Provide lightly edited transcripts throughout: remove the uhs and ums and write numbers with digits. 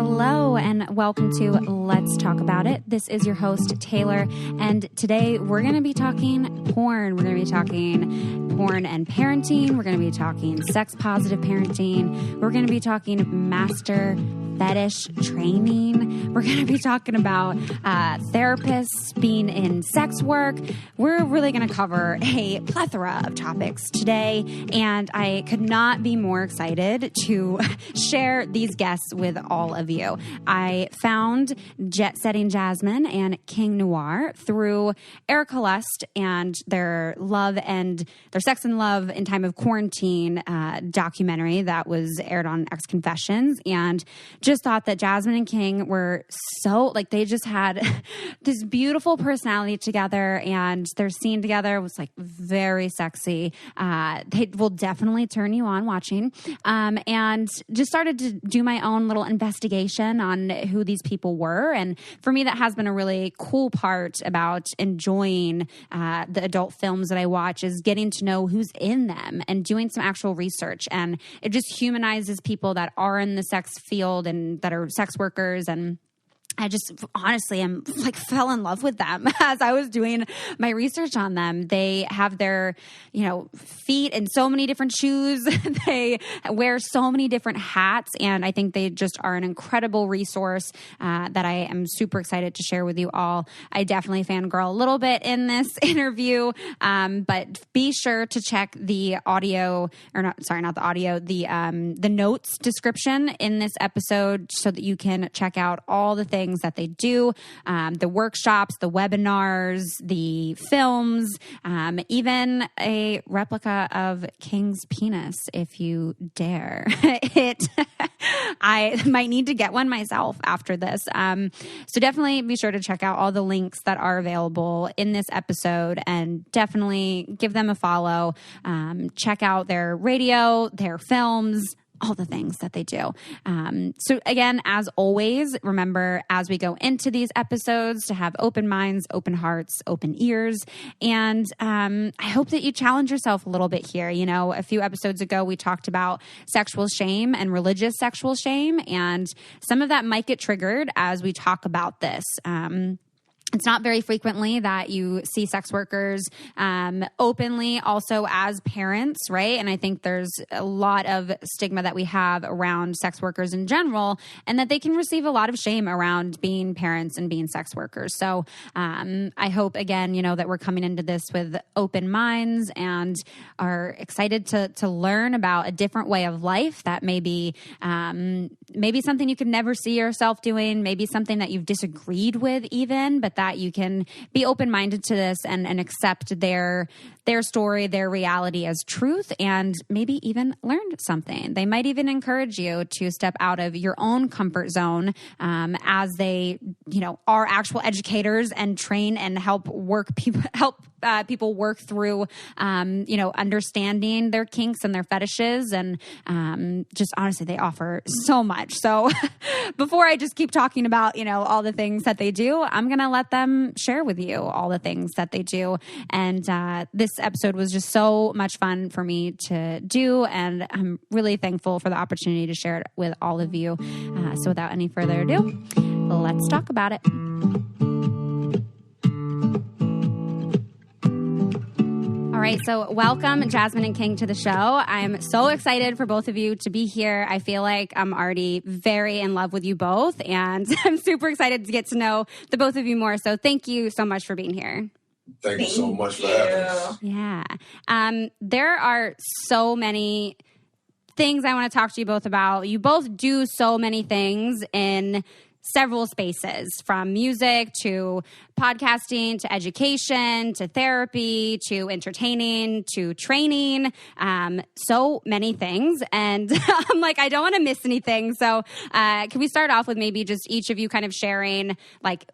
Hello and welcome to Let's Talk About It. This is your host, Taylor, and today we're going to be talking porn. We're going to be talking porn and parenting. We're going to be talking sex-positive parenting. We're going to be talking master fetish training. We're going to be talking about therapists being in sex work. We're really going to cover a plethora of topics today, and I could not be more excited to share these guests with all of you. I found Jet Setting Jasmine and King Noire through Erica Lust and their Sex and Love in Time of Quarantine documentary that was aired on X Confessions, and just thought that Jasmine and King were they just had this beautiful personality together, and their scene together was very sexy. They will definitely turn you on watching, and just started to do my own little investigation on who these people were. And for me, that has been a really cool part about enjoying the adult films that I watch, is getting to know who's in them and doing some actual research. And it just humanizes people that are in the sex field and that are sex workers. And I just honestly fell in love with them as I was doing my research on them. They have their, feet in so many different shoes. They wear so many different hats. And I think they just are an incredible resource that I am super excited to share with you all. I definitely fangirl a little bit in this interview, but be sure to check the the notes description in this episode so that you can check out all the things that they do, the workshops, the webinars, the films, even a replica of King's penis, if you dare. I might need to get one myself after this. So definitely be sure to check out all the links that are available in this episode, and definitely give them a follow. Check out their radio, their films, all the things that they do. So again, as always, remember as we go into these episodes to have open minds, open hearts, open ears. And I hope that you challenge yourself a little bit here. A few episodes ago, we talked about sexual shame and religious sexual shame, and some of that might get triggered as we talk about this. It's not very frequently that you see sex workers openly also as parents, right? And I think there's a lot of stigma that we have around sex workers in general, and that they can receive a lot of shame around being parents and being sex workers. So I hope, again, that we're coming into this with open minds and are excited to learn about a different way of life that maybe something you could never see yourself doing, maybe something that you've disagreed with even, but that you can be open-minded to this and accept their story, their reality as truth, and maybe even learn something. They might even encourage you to step out of your own comfort zone as they, are actual educators and train and help people work through, understanding their kinks and their fetishes. And just honestly, they offer so much. So before I just keep talking about, all the things that they do, I'm going to let them share with you all the things that they do. And this episode was just so much fun for me to do. And I'm really thankful for the opportunity to share it with all of you. So without any further ado, let's talk about it. All right, so welcome Jasmine and King to the show. I'm so excited for both of you to be here. I feel like I'm already very in love with you both, and I'm super excited to get to know the both of you more. So thank you so much for being here. Thank you so much for having us. Yeah. There are so many things I want to talk to you both about. You both do so many things in several spaces, from music to podcasting to education to therapy to entertaining to training, so many things. And I'm like, I don't want to miss anything. So can we start off with maybe just each of you kind of sharing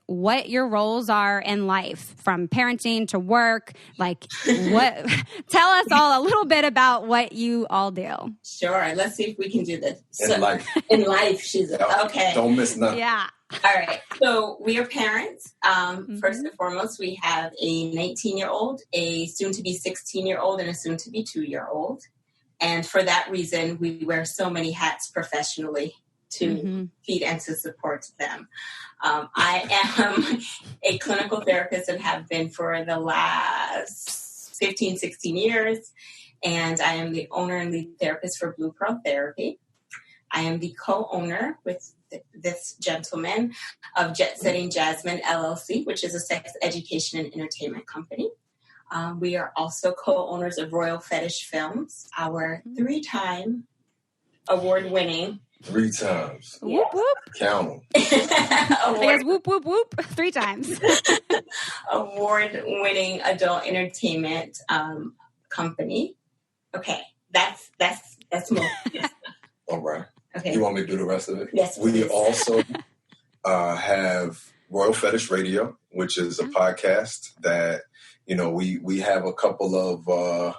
what your roles are in life, from parenting to work? Tell us all a little bit about what you all do. Sure. Let's see if we can do this. In life, she's okay. Don't miss nothing. Yeah. All right. So we are parents. First and foremost, we have a 19-year-old, a soon-to-be 16-year-old, and a soon-to-be 2-year-old. And for that reason, we wear so many hats professionally to feed and to support them. I am a clinical therapist and have been for the last 15, 16 years. And I am the owner and lead therapist for Blue Pearl Therapy. I am the co-owner with this gentleman of Jet Setting Jasmine, LLC, which is a sex education and entertainment company. We are also co-owners of Royal Fetish Films, our 3-time award-winning. 3 times. Whoop, whoop. Count them. I guess whoop, whoop, whoop 3 times. Award-winning adult entertainment company. Okay, that's more. All right. Okay. You want me to do the rest of it? Yes, We please. also have Royal Fetish Radio, which is a podcast that, we have a couple of,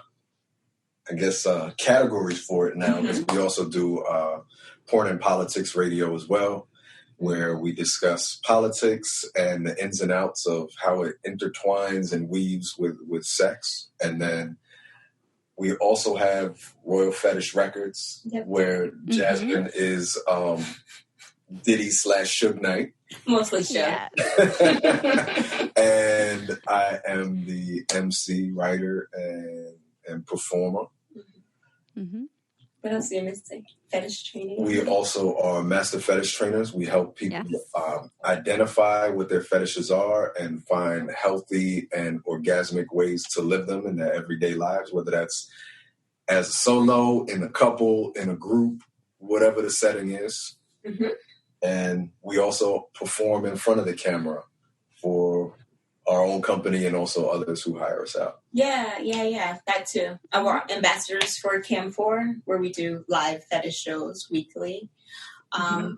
categories for it now, because we also do porn and politics radio as well, where we discuss politics and the ins and outs of how it intertwines and weaves with sex. And then we also have Royal Fetish Records, where Jasmine is Diddy / Suge Knight. Mostly Suge. Yeah. And I am the MC, writer, and performer. What else are you missing? Fetish training? We also are master fetish trainers. We help people identify what their fetishes are and find healthy and orgasmic ways to live them in their everyday lives, whether that's as a solo, in a couple, in a group, whatever the setting is. And we also perform in front of the camera for our own company and also others who hire us out. Yeah. That too. And we're ambassadors for Cam4, where we do live fetish shows weekly.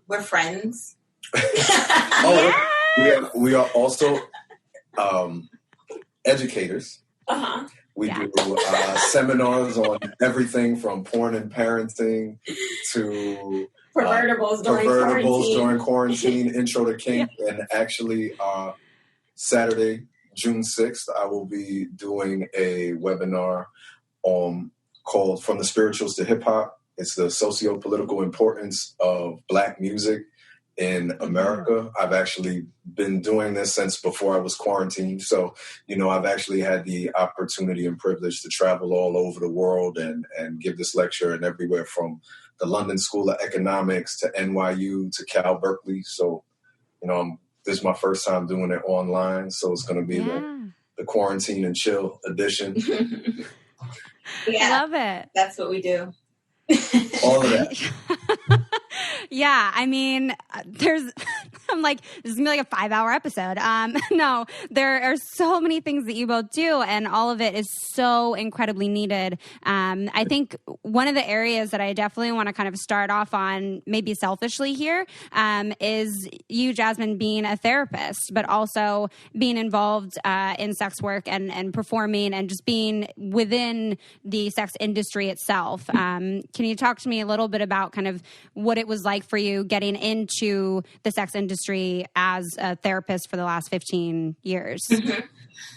We're friends. We are also educators. We do seminars on everything from porn and parenting to pervertibles during quarantine, intro to kink, and actually Saturday, June 6th, I will be doing a webinar called From the Spirituals to Hip Hop. It's the socio-political importance of Black music in America. I've actually been doing this since before I was quarantined. So, I've actually had the opportunity and privilege to travel all over the world and give this lecture, and everywhere from the London School of Economics to NYU to Cal Berkeley. So, this is my first time doing it online. So it's going to be the quarantine and chill edition. I love it. That's what we do. All of that. Yeah, I mean, I'm like, this is going to be like a 5-hour episode. No, there are so many things that you both do, and all of it is so incredibly needed. I think one of the areas that I definitely want to kind of start off on, maybe selfishly here, is you, Jasmine, being a therapist, but also being involved in sex work and performing and just being within the sex industry itself. Can you talk to me a little bit about kind of what it was like for you getting into the sex industry as a therapist for the last 15 years?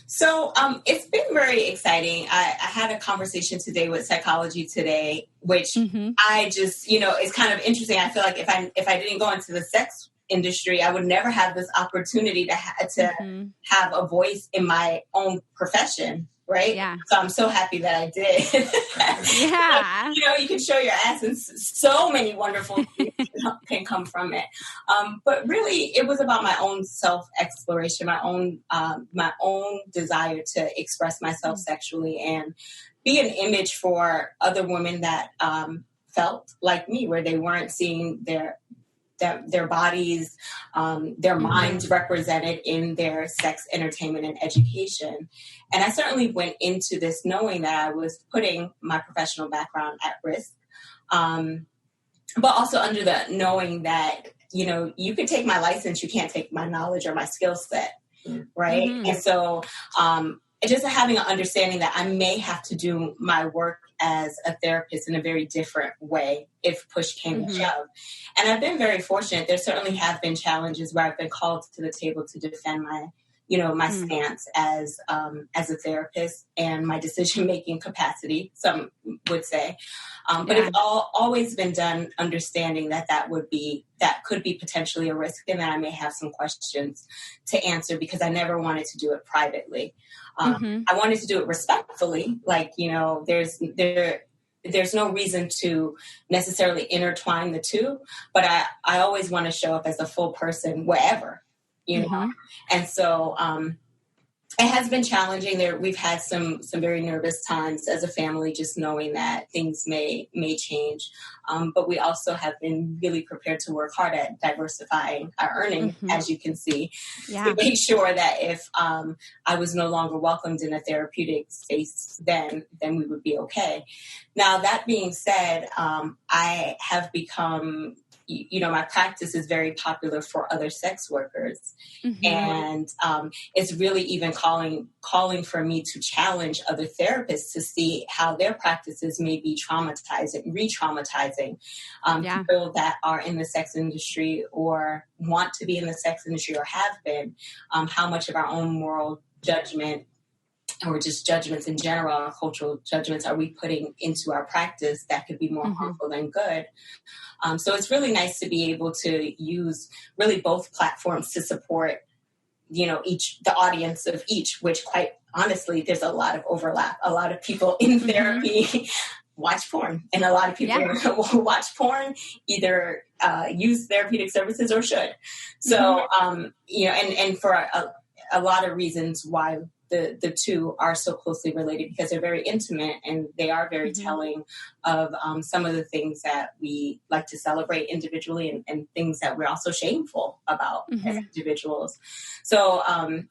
So it's been very exciting. I had a conversation today with Psychology Today, which I just, it's kind of interesting. I feel like if I didn't go into the sex industry, I would never have this opportunity to have a voice in my own profession. Right? Yeah. So I'm so happy that I did. Yeah. You can show your ass and so many wonderful things can come from it. But really, it was about my own self-exploration, my own desire to express myself sexually and be an image for other women that felt like me, where they weren't seeing their bodies, their minds represented in their sex, entertainment, and education. And I certainly went into this knowing that I was putting my professional background at risk, but also under the knowing that, you can take my license, you can't take my knowledge or my skill set, right? And so just having an understanding that I may have to do my work as a therapist in a very different way if push came to shove. And I've been very fortunate. There certainly have been challenges where I've been called to the table to defend my stance as a therapist and my decision-making capacity, some would say. But it's always been done understanding that could be potentially a risk and that I may have some questions to answer because I never wanted to do it privately. I wanted to do it respectfully. Like, there's no reason to necessarily intertwine the two, but I always want to show up as a full person wherever, you know? And so, it has been challenging. We've had some very nervous times as a family, just knowing that things may change. But we also have been really prepared to work hard at diversifying our earnings, as you can see, to make sure that if I was no longer welcomed in a therapeutic space, then we would be okay. Now, that being said, I have become, my practice is very popular for other sex workers. And it's really even calling for me to challenge other therapists to see how their practices may be traumatizing, re-traumatizing people that are in the sex industry or want to be in the sex industry or have been, how much of our own moral judgment or just judgments in general, our cultural judgments, are we putting into our practice that could be more harmful than good? So it's really nice to be able to use really both platforms to support, the audience of each, which quite honestly, there's a lot of overlap. A lot of people in therapy watch porn, and a lot of people who watch porn either use therapeutic services or should. So, and for a lot of reasons why the two are so closely related, because they're very intimate and they are very telling of some of the things that we like to celebrate individually and things that we're also shameful about as individuals. So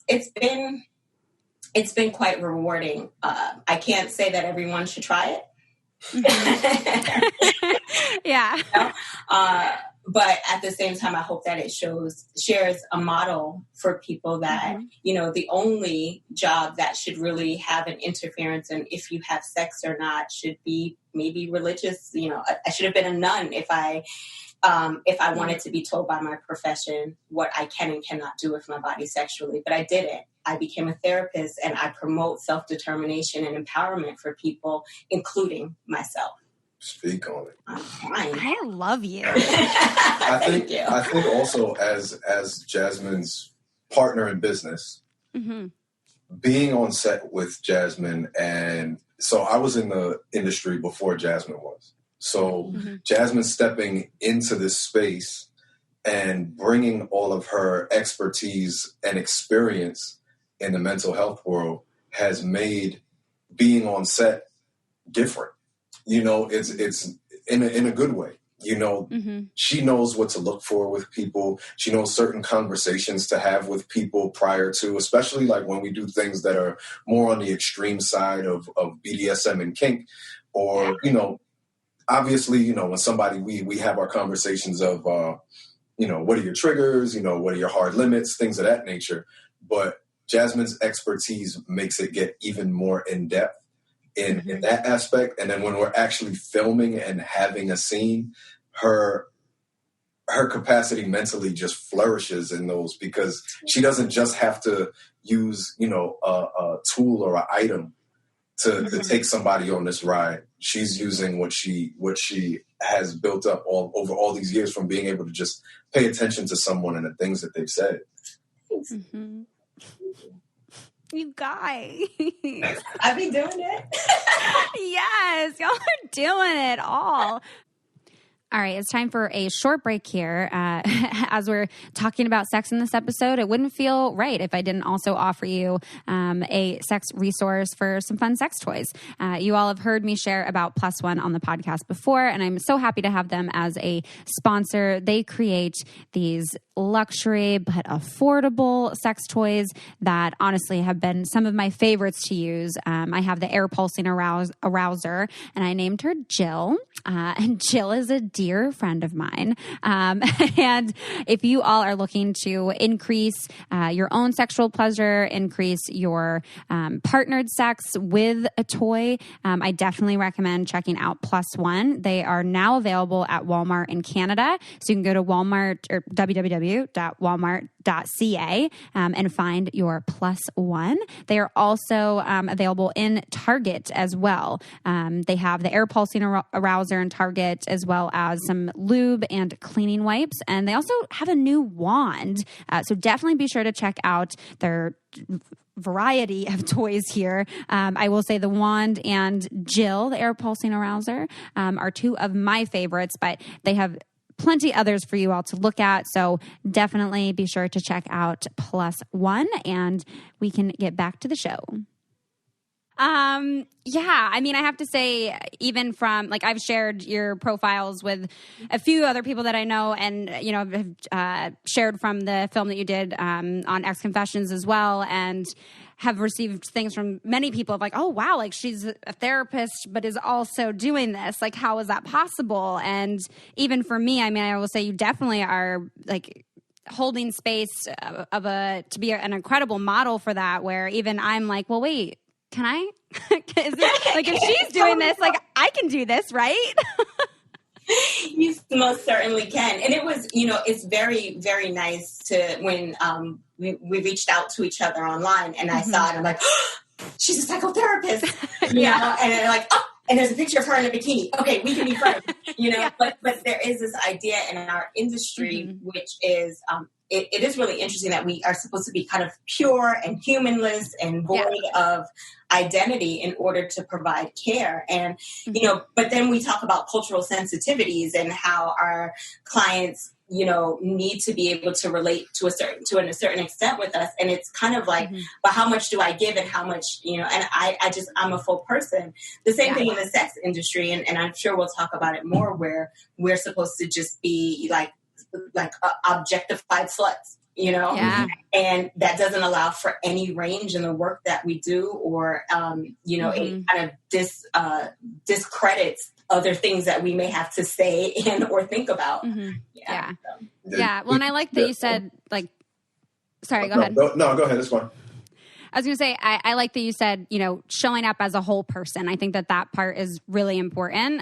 it's been quite rewarding. I can't say that everyone should try it. But at the same time, I hope that it shares a model for people that, the only job that should really have an interference in if you have sex or not should be maybe religious. I should have been a nun if I wanted to be told by my profession what I can and cannot do with my body sexually, but I didn't. I became a therapist and I promote self-determination and empowerment for people, including myself. Speak on it. I love you. I think also as Jasmine's partner in business, being on set with Jasmine, and so I was in the industry before Jasmine was. So Jasmine stepping into this space and bringing all of her expertise and experience in the mental health world has made being on set different. It's in a good way. She knows what to look for with people. She knows certain conversations to have with people prior to, especially like when we do things that are more on the extreme side of BDSM and kink, or, obviously, when somebody, we have our conversations of, what are your triggers? What are your hard limits? Things of that nature. But Jasmine's expertise makes it get even more in depth in that aspect. And then when we're actually filming and having a scene, her capacity mentally just flourishes in those, because she doesn't just have to use, a tool or an item to take somebody on this ride. She's using what she has built up over all these years from being able to just pay attention to someone and the things that they've said. You guys. I've been doing it. Yes, y'all are doing it all. All right, it's time for a short break here. As we're talking about sex in this episode, it wouldn't feel right if I didn't also offer you a sex resource for some fun sex toys. You all have heard me share about Plus One on the podcast before, and I'm so happy to have them as a sponsor. They create these luxury but affordable sex toys that honestly have been some of my favorites to use. I have the air pulsing arouser, and I named her Jill. And Jill is a dear friend of mine. And if you all are looking to increase your own sexual pleasure, increase your partnered sex with a toy, I definitely recommend checking out Plus One. They are now available at Walmart in Canada. So you can go to Walmart or www.walmart.ca fetish.ca and find your plus one. They are also available in Target as well. They have the air pulsing arouser in Target, as well as some lube and cleaning wipes. And they also have a new wand. So definitely be sure to check out their variety of toys here. I will say the wand and Jill, the air pulsing arouser, are two of my favorites, but they have plenty others for you all to look at. So definitely be sure to check out Plus One, and we can get back to the show. Yeah, I mean, I have to say, even from, like, I've shared your profiles with a few other people that I know, and, you know, have shared from the film that you did on Ex Confessions as well, and have received things from many people of like, oh, wow, like, she's a therapist, but is also doing this. Like, how is that possible? And even for me, I mean, I will say you definitely are, like, holding space to be an incredible model for that, where even I'm like, well, wait, can I? Is it, like, if she's doing this, like, I can do this, right? You most certainly can. And it was, you know, it's very, very nice to when we reached out to each other online, and I saw it. I'm like, oh, she's a psychotherapist, you know, and then like, oh, and there's a picture of her in a bikini. Okay, we can be friends, you know. But there is this idea in our industry, which is it is really interesting that we are supposed to be kind of pure and humanless and void of identity in order to provide care. And, you know, but then we talk about cultural sensitivities and how our clients, you know, need to be able to relate to a certain extent with us. And it's kind of like, but how much do I give and how much, you know, and I'm a full person. The same thing in the sex industry. And I'm sure we'll talk about it more, where we're supposed to just be like objectified sluts, you know, and that doesn't allow for any range in the work that we do, or, you know, it kind of discredits other things that we may have to say and or think about. Yeah. Well, and I like that you said, like, sorry, go ahead. No, go ahead. It's fine. I was going to say, I like that you said, you know, showing up as a whole person. I think that part is really important.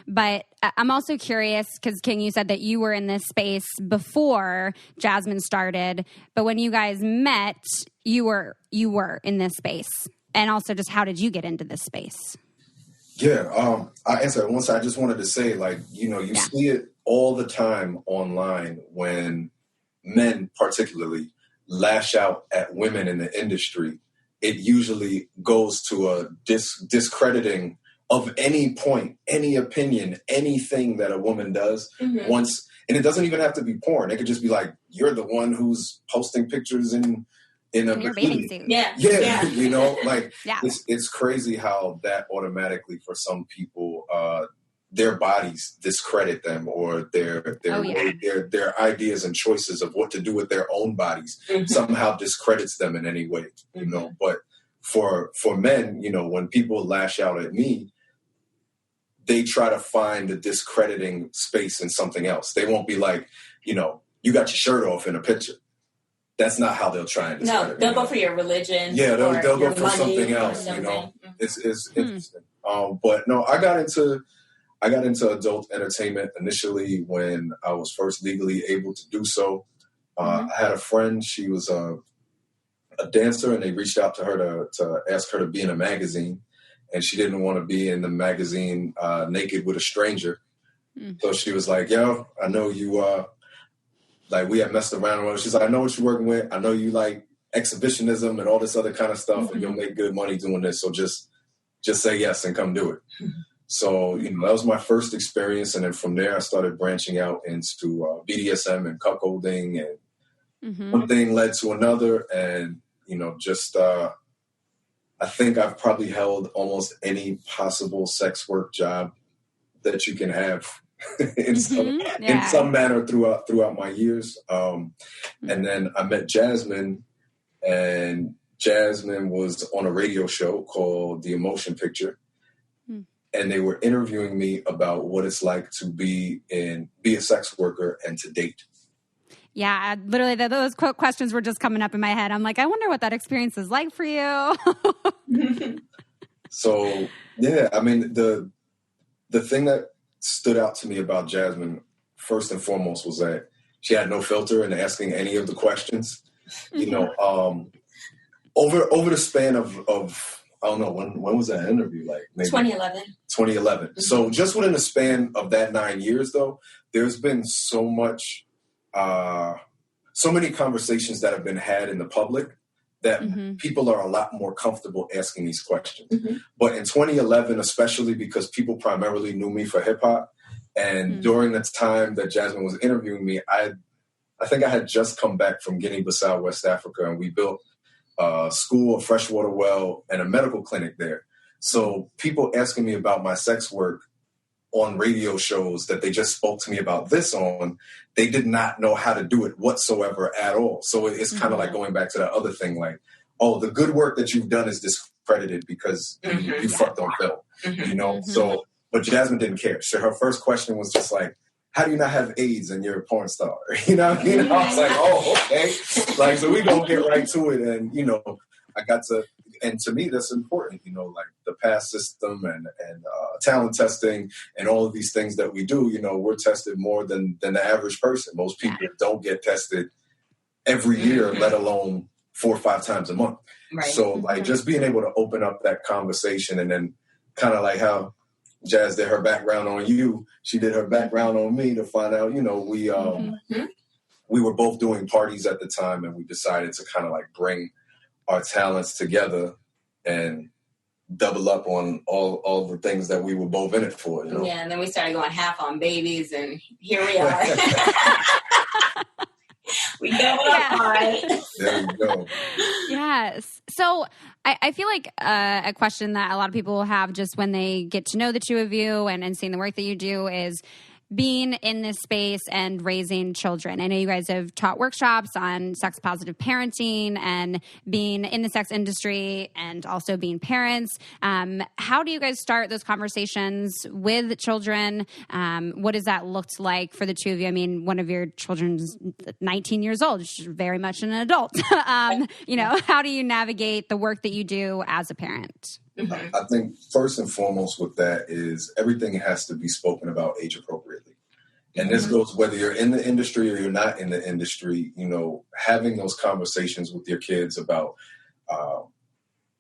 But I'm also curious, because King, you said that you were in this space before Jasmine started, but when you guys met, you were in this space. And also, just how did you get into this space? Yeah, I answered once. I just wanted to say, like, you know, you see it all the time online when men particularly lash out at women in the industry. It usually goes to a discrediting of any point, any opinion, anything that a woman does once. And it doesn't even have to be porn. It could just be like, you're the one who's posting pictures in a bathing suit. Yeah. You know, like, it's crazy how that automatically, for some people, their bodies discredit them, or their ideas and choices of what to do with their own bodies somehow discredits them in any way, you know. But for men, you know, when people lash out at me, they try to find a discrediting space in something else. They won't be like, you know, you got your shirt off in a picture. That's not how they'll try and discredit. No, they'll go for your religion. Yeah, they'll go for something else, you know. It's interesting. But no, I got into adult entertainment initially when I was first legally able to do so. I had a friend, she was a dancer, and they reached out to her to ask her to be in a magazine. And she didn't want to be in the magazine naked with a stranger. So she was like, yo, I know you, like, we had messed around. She's like, I know what you're working with. I know you like exhibitionism and all this other kind of stuff, and you'll make good money doing this. So just say yes and come do it. So, you know, that was my first experience. And then from there, I started branching out into BDSM and cuckolding, and one thing led to another. And, you know, just, I think I've probably held almost any possible sex work job that you can have in some manner throughout my years. And then I met Jasmine, and Jasmine was on a radio show called The Emotion Picture. And they were interviewing me about what it's like to be a sex worker and to date. Yeah, literally those questions were just coming up in my head. I'm like, I wonder what that experience is like for you. So, yeah, I mean, the thing that stood out to me about Jasmine, first and foremost, was that she had no filter in asking any of the questions. You know, over the span of I don't know, when was that interview? Like maybe 2011. 2011. Mm-hmm. So just within the span of that 9 years, though, there's been so many conversations that have been had in the public that people are a lot more comfortable asking these questions. Mm-hmm. But in 2011, especially because people primarily knew me for hip hop, and during the time that Jasmine was interviewing me, I think I had just come back from Guinea-Bissau, West Africa, and we built a school, a freshwater well, and a medical clinic there. So people asking me about my sex work on radio shows that they just spoke to me about this on, they did not know how to do it whatsoever at all. So it's kind of like going back to that other thing, like, oh, the good work that you've done is discredited because you fucked on film, you know? So, but Jasmine didn't care. So her first question was just like, how do you not have AIDS and you're a porn star? You know what I mean? I was like, oh, okay. Like, so we gonna get right to it. And, you know, and to me, that's important, you know, like the pass system and talent testing and all of these things that we do, you know, we're tested more than the average person. Most people don't get tested every year, let alone 4 or 5 times a month. Right. So like just being able to open up that conversation, and then kind of like how Jazz did her background on you, she did her background on me to find out, you know, we were both doing parties at the time, and we decided to kind of like bring our talents together and double up on all the things that we were both in it for, you know? Yeah, and then we started going half on babies, and here we are. We doubled up on it. There we go. Yes. So I feel like a question that a lot of people have just when they get to know the two of you and seeing the work that you do is being in this space and raising children. I know you guys have taught workshops on sex positive parenting and being in the sex industry and also being parents. How do you guys start those conversations with children? What does that look like for the two of you? I mean, one of your children's 19 years old, she's very much an adult. You know, how do you navigate the work that you do as a parent? Mm-hmm. I think first and foremost with that is everything has to be spoken about age appropriately. And this goes whether you're in the industry or you're not in the industry, you know, having those conversations with your kids about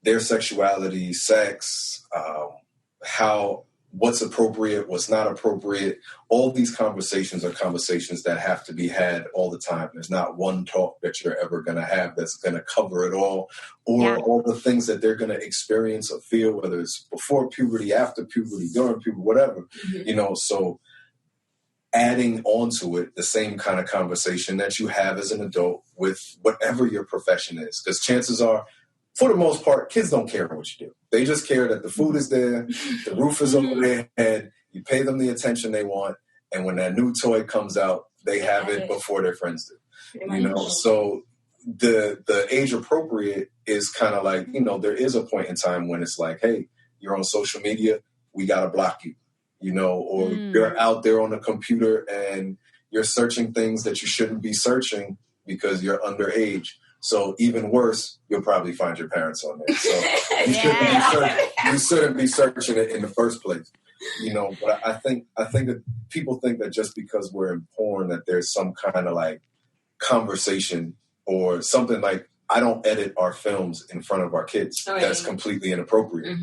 their sexuality, sex, what's appropriate, what's not appropriate. All these conversations are conversations that have to be had all the time. There's not one talk that you're ever going to have that's going to cover it all, or all the things that they're going to experience or feel, whether it's before puberty, after puberty, during puberty, whatever, you know, so adding onto it the same kind of conversation that you have as an adult with whatever your profession is. Because chances are, for the most part, kids don't care what you do. They just care that the food is there, the roof is over their head, you pay them the attention they want, and when that new toy comes out, they have it before their friends do. You know, so the age appropriate is kind of like, you know, there is a point in time when it's like, hey, you're on social media, we got to block you, you know, or you're out there on a computer and you're searching things that you shouldn't be searching because you're underage. So even worse, you'll probably find your parents on there. So you shouldn't be searching it in the first place, you know. But I think that people think that just because we're in porn that there's some kind of like conversation or something like, I don't edit our films in front of our kids. That's completely inappropriate,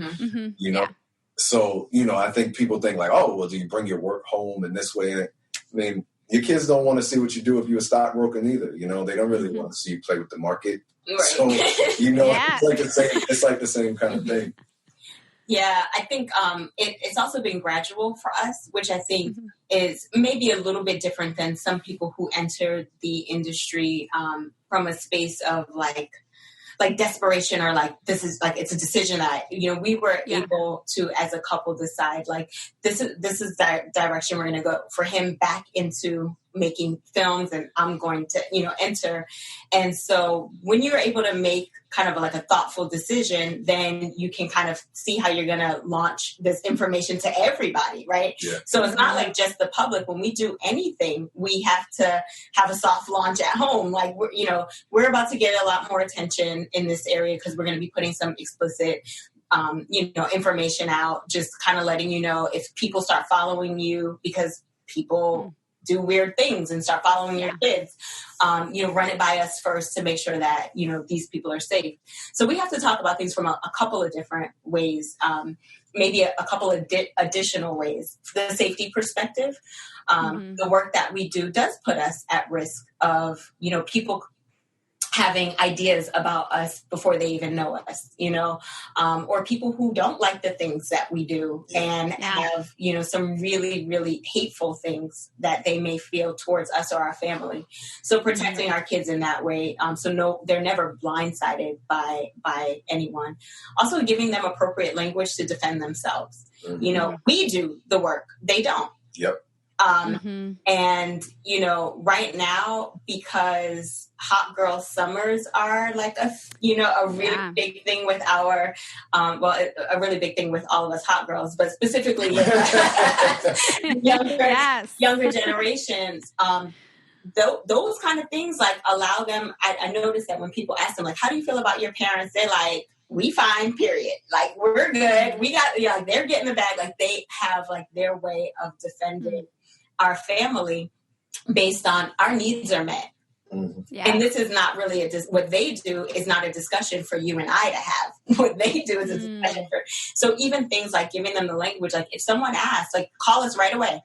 you know. So, you know, I think people think like, oh, well, do you bring your work home in this way? I mean, your kids don't want to see what you do if you're a stockbroker either. You know, they don't really want to see you play with the market. Right. So, you know, it's like the same kind of thing. Yeah, I think it's also been gradual for us, which I think is maybe a little bit different than some people who enter the industry from a space of like desperation, or like, this is like, it's a decision that, you know, we were able to, as a couple, decide like, this is the direction we're going to go, for him back into making films, and I'm going to, you know, enter. And so when you're able to make kind of like a thoughtful decision, then you can kind of see how you're going to launch this information to everybody, right? Yeah. So it's not like just the public. When we do anything, we have to have a soft launch at home. Like, we're about to get a lot more attention in this area because we're going to be putting some explicit information out, just kind of letting you know if people start following you, because people do weird things and start following your kids. Run it by us first to make sure that, these people are safe. So we have to talk about things from a couple of different ways, maybe a couple of additional ways. The safety perspective, the work that we do does put us at risk of, people having ideas about us before they even know us, or people who don't like the things that we do and have, some really, really hateful things that they may feel towards us or our family. So protecting our kids in that way. They're never blindsided by anyone. Also giving them appropriate language to defend themselves. We do the work. They don't. Yep. And, right now, because hot girl summers are like a really big thing with our, a really big thing with all of us hot girls, but specifically with younger generations, those kind of things like allow them. I noticed that when people ask them, like, how do you feel about your parents? They're like, we fine, period. Like, we're good. We got, they're getting the bag. Like, they have like their way of defending our family based on our needs are met. And this is not really what they do is not a discussion for you and I to have. What they do is a discussion so even things like giving them the language, like if someone asks, like call us right away.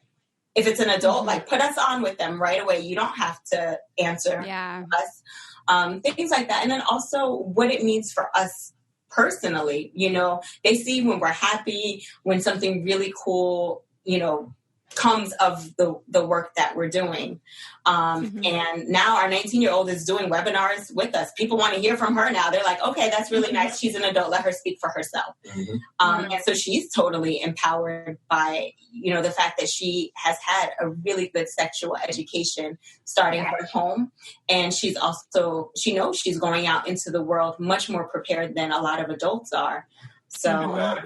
If it's an adult, like put us on with them right away. You don't have to answer us. Things like that. And then also what it means for us personally, they see when we're happy, when something really cool, comes of the work that we're doing. And now our 19-year-old is doing webinars with us. People want to hear from her now. They're like, okay, that's really nice. She's an adult. Let her speak for herself. And so she's totally empowered by, the fact that she has had a really good sexual education starting at home. And she knows she's going out into the world much more prepared than a lot of adults are. So,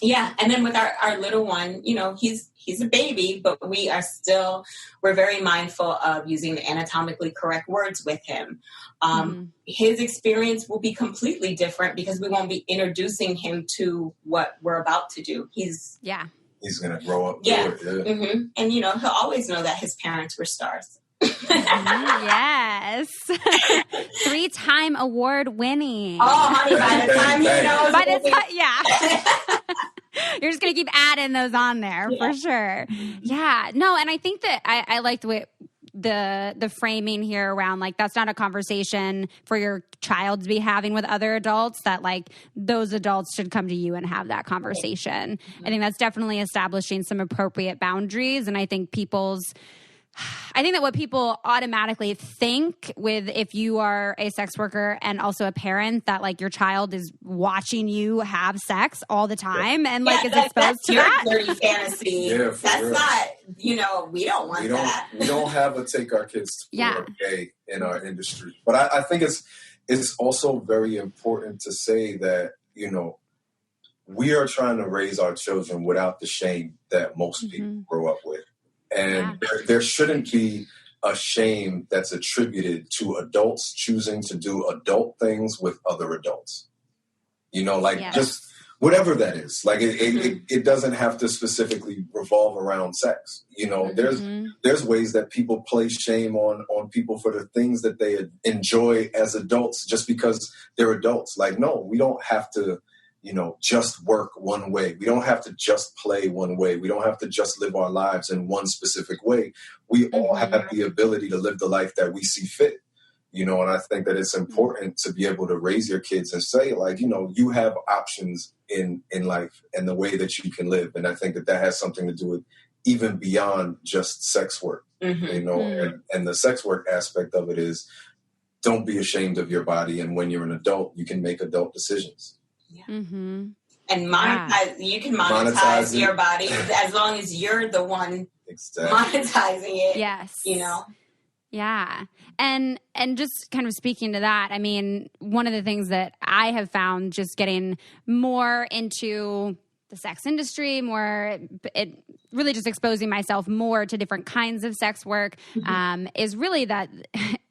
and then with our little one, he's a baby, but we're very mindful of using the anatomically correct words with him. His experience will be completely different because we won't be introducing him to what we're about to do. He's going to grow up. And, he'll always know that his parents were stars. Yes. 3-time award winning. Oh, honey, by the time he knows. You're just going to keep adding those on there for sure. Yeah. No, and I think that I like the way the framing here around like that's not a conversation for your child to be having with other adults, that like those adults should come to you and have that conversation. I think that's definitely establishing some appropriate boundaries. And I think that what people automatically think with if you are a sex worker and also a parent, that like your child is watching you have sex all the time and like is exposed to that. That's your dirty fantasy. That's real. Not, we don't want that. We don't have a take our kids to work gay in our industry. But I think it's also very important to say that, we are trying to raise our children without the shame that most people grow up with. And there shouldn't be a shame that's attributed to adults choosing to do adult things with other adults. Just whatever that is. Like it doesn't have to specifically revolve around sex. There's ways that people place shame on people for the things that they enjoy as adults just because they're adults. Like, no, we don't have to just work one way. We don't have to just play one way. We don't have to just live our lives in one specific way. We all have the ability to live the life that we see fit, and I think that it's important to be able to raise your kids and say, like, you have options in life and the way that you can live. And I think that has something to do with even beyond just sex work, and the sex work aspect of it is don't be ashamed of your body. And when you're an adult, you can make adult decisions. And you can monetize your body as long as you're the one monetizing it. Yes. Yeah. And just kind of speaking to that, I mean, one of the things that I have found just getting more into the sex industry, really just exposing myself more to different kinds of sex work, is really that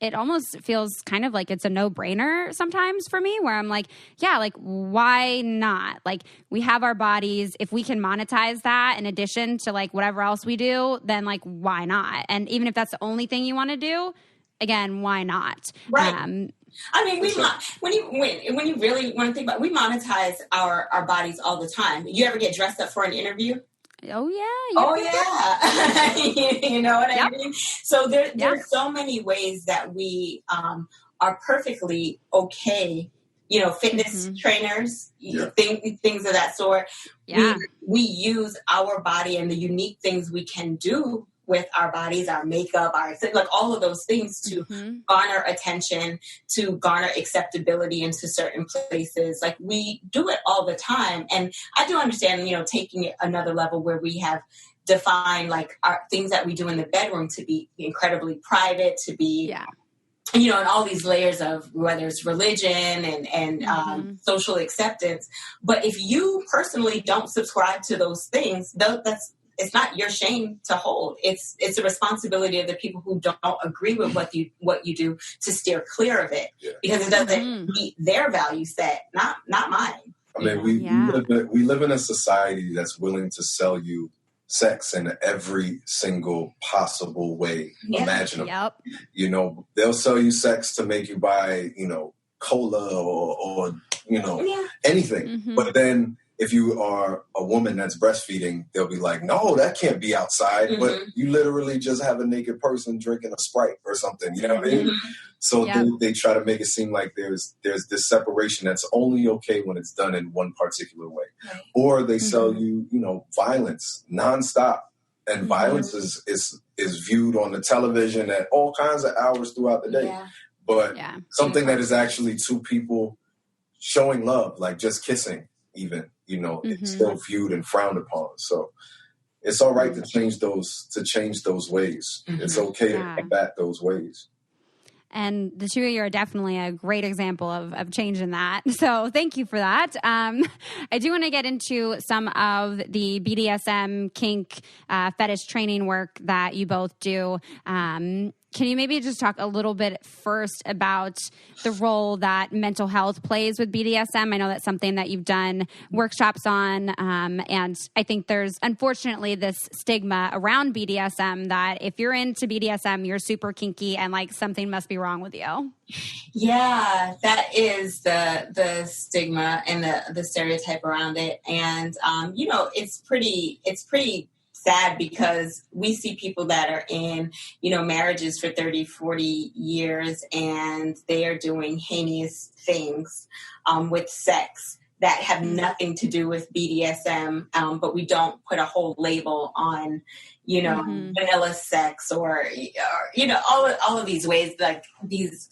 it almost feels kind of like it's a no-brainer sometimes for me, where I'm like, yeah, like, why not? Like, we have our bodies. If we can monetize that in addition to like whatever else we do, then like, why not? And even if that's the only thing you want to do, again, why not? Right. I mean, when you really want to think about it, we monetize our bodies all the time. You ever get dressed up for an interview? Oh, yeah. Oh, yeah. You know what I mean? So there's so many ways that we are perfectly okay. You know, fitness trainers, things of that sort. Yeah. We use our body and the unique things we can do with our bodies, our makeup, like all of those things to garner attention, to garner acceptability into certain places. Like we do it all the time. And I do understand, you know, taking it another level where we have defined like our things that we do in the bedroom to be incredibly private, to be, you know, and all these layers of whether it's religion and social acceptance. But if you personally don't subscribe to those things, it's not your shame to hold. It's a responsibility of the people who don't agree with what you do to steer clear of it because it doesn't meet their value set, not mine. I mean, we live in a society that's willing to sell you sex in every single possible way imaginable. Yep. You know, they'll sell you sex to make you buy, you know, cola or you know, anything. But then if you are a woman that's breastfeeding, they'll be like, no, that can't be outside. But you literally just have a naked person drinking a Sprite or something. You know what I mean? So they try to make it seem like there's this separation that's only okay when it's done in one particular way. Right. Or they sell you, you know, violence nonstop. And violence is viewed on the television at all kinds of hours throughout the day. Yeah. But something that is actually two people showing love, like just kissing even. You know, it's still viewed and frowned upon. So it's all right to change those ways. It's okay to combat those ways. And the two of you are definitely a great example of changing that. So thank you for that. I do want to get into some of the BDSM, kink, fetish training work that you both do. Can you maybe just talk a little bit first about the role that mental health plays with BDSM? I know that's something that you've done workshops on. And I think there's, unfortunately, this stigma around BDSM that if you're into BDSM, you're super kinky and like something must be wrong with you. Yeah, that is the stigma and the stereotype around it. And, you know, it's pretty sad because we see people that are in, you know, marriages for 30, 40 years and they are doing heinous things with sex that have nothing to do with BDSM, but we don't put a whole label on, you know, vanilla sex or, you know, all of these ways, like these,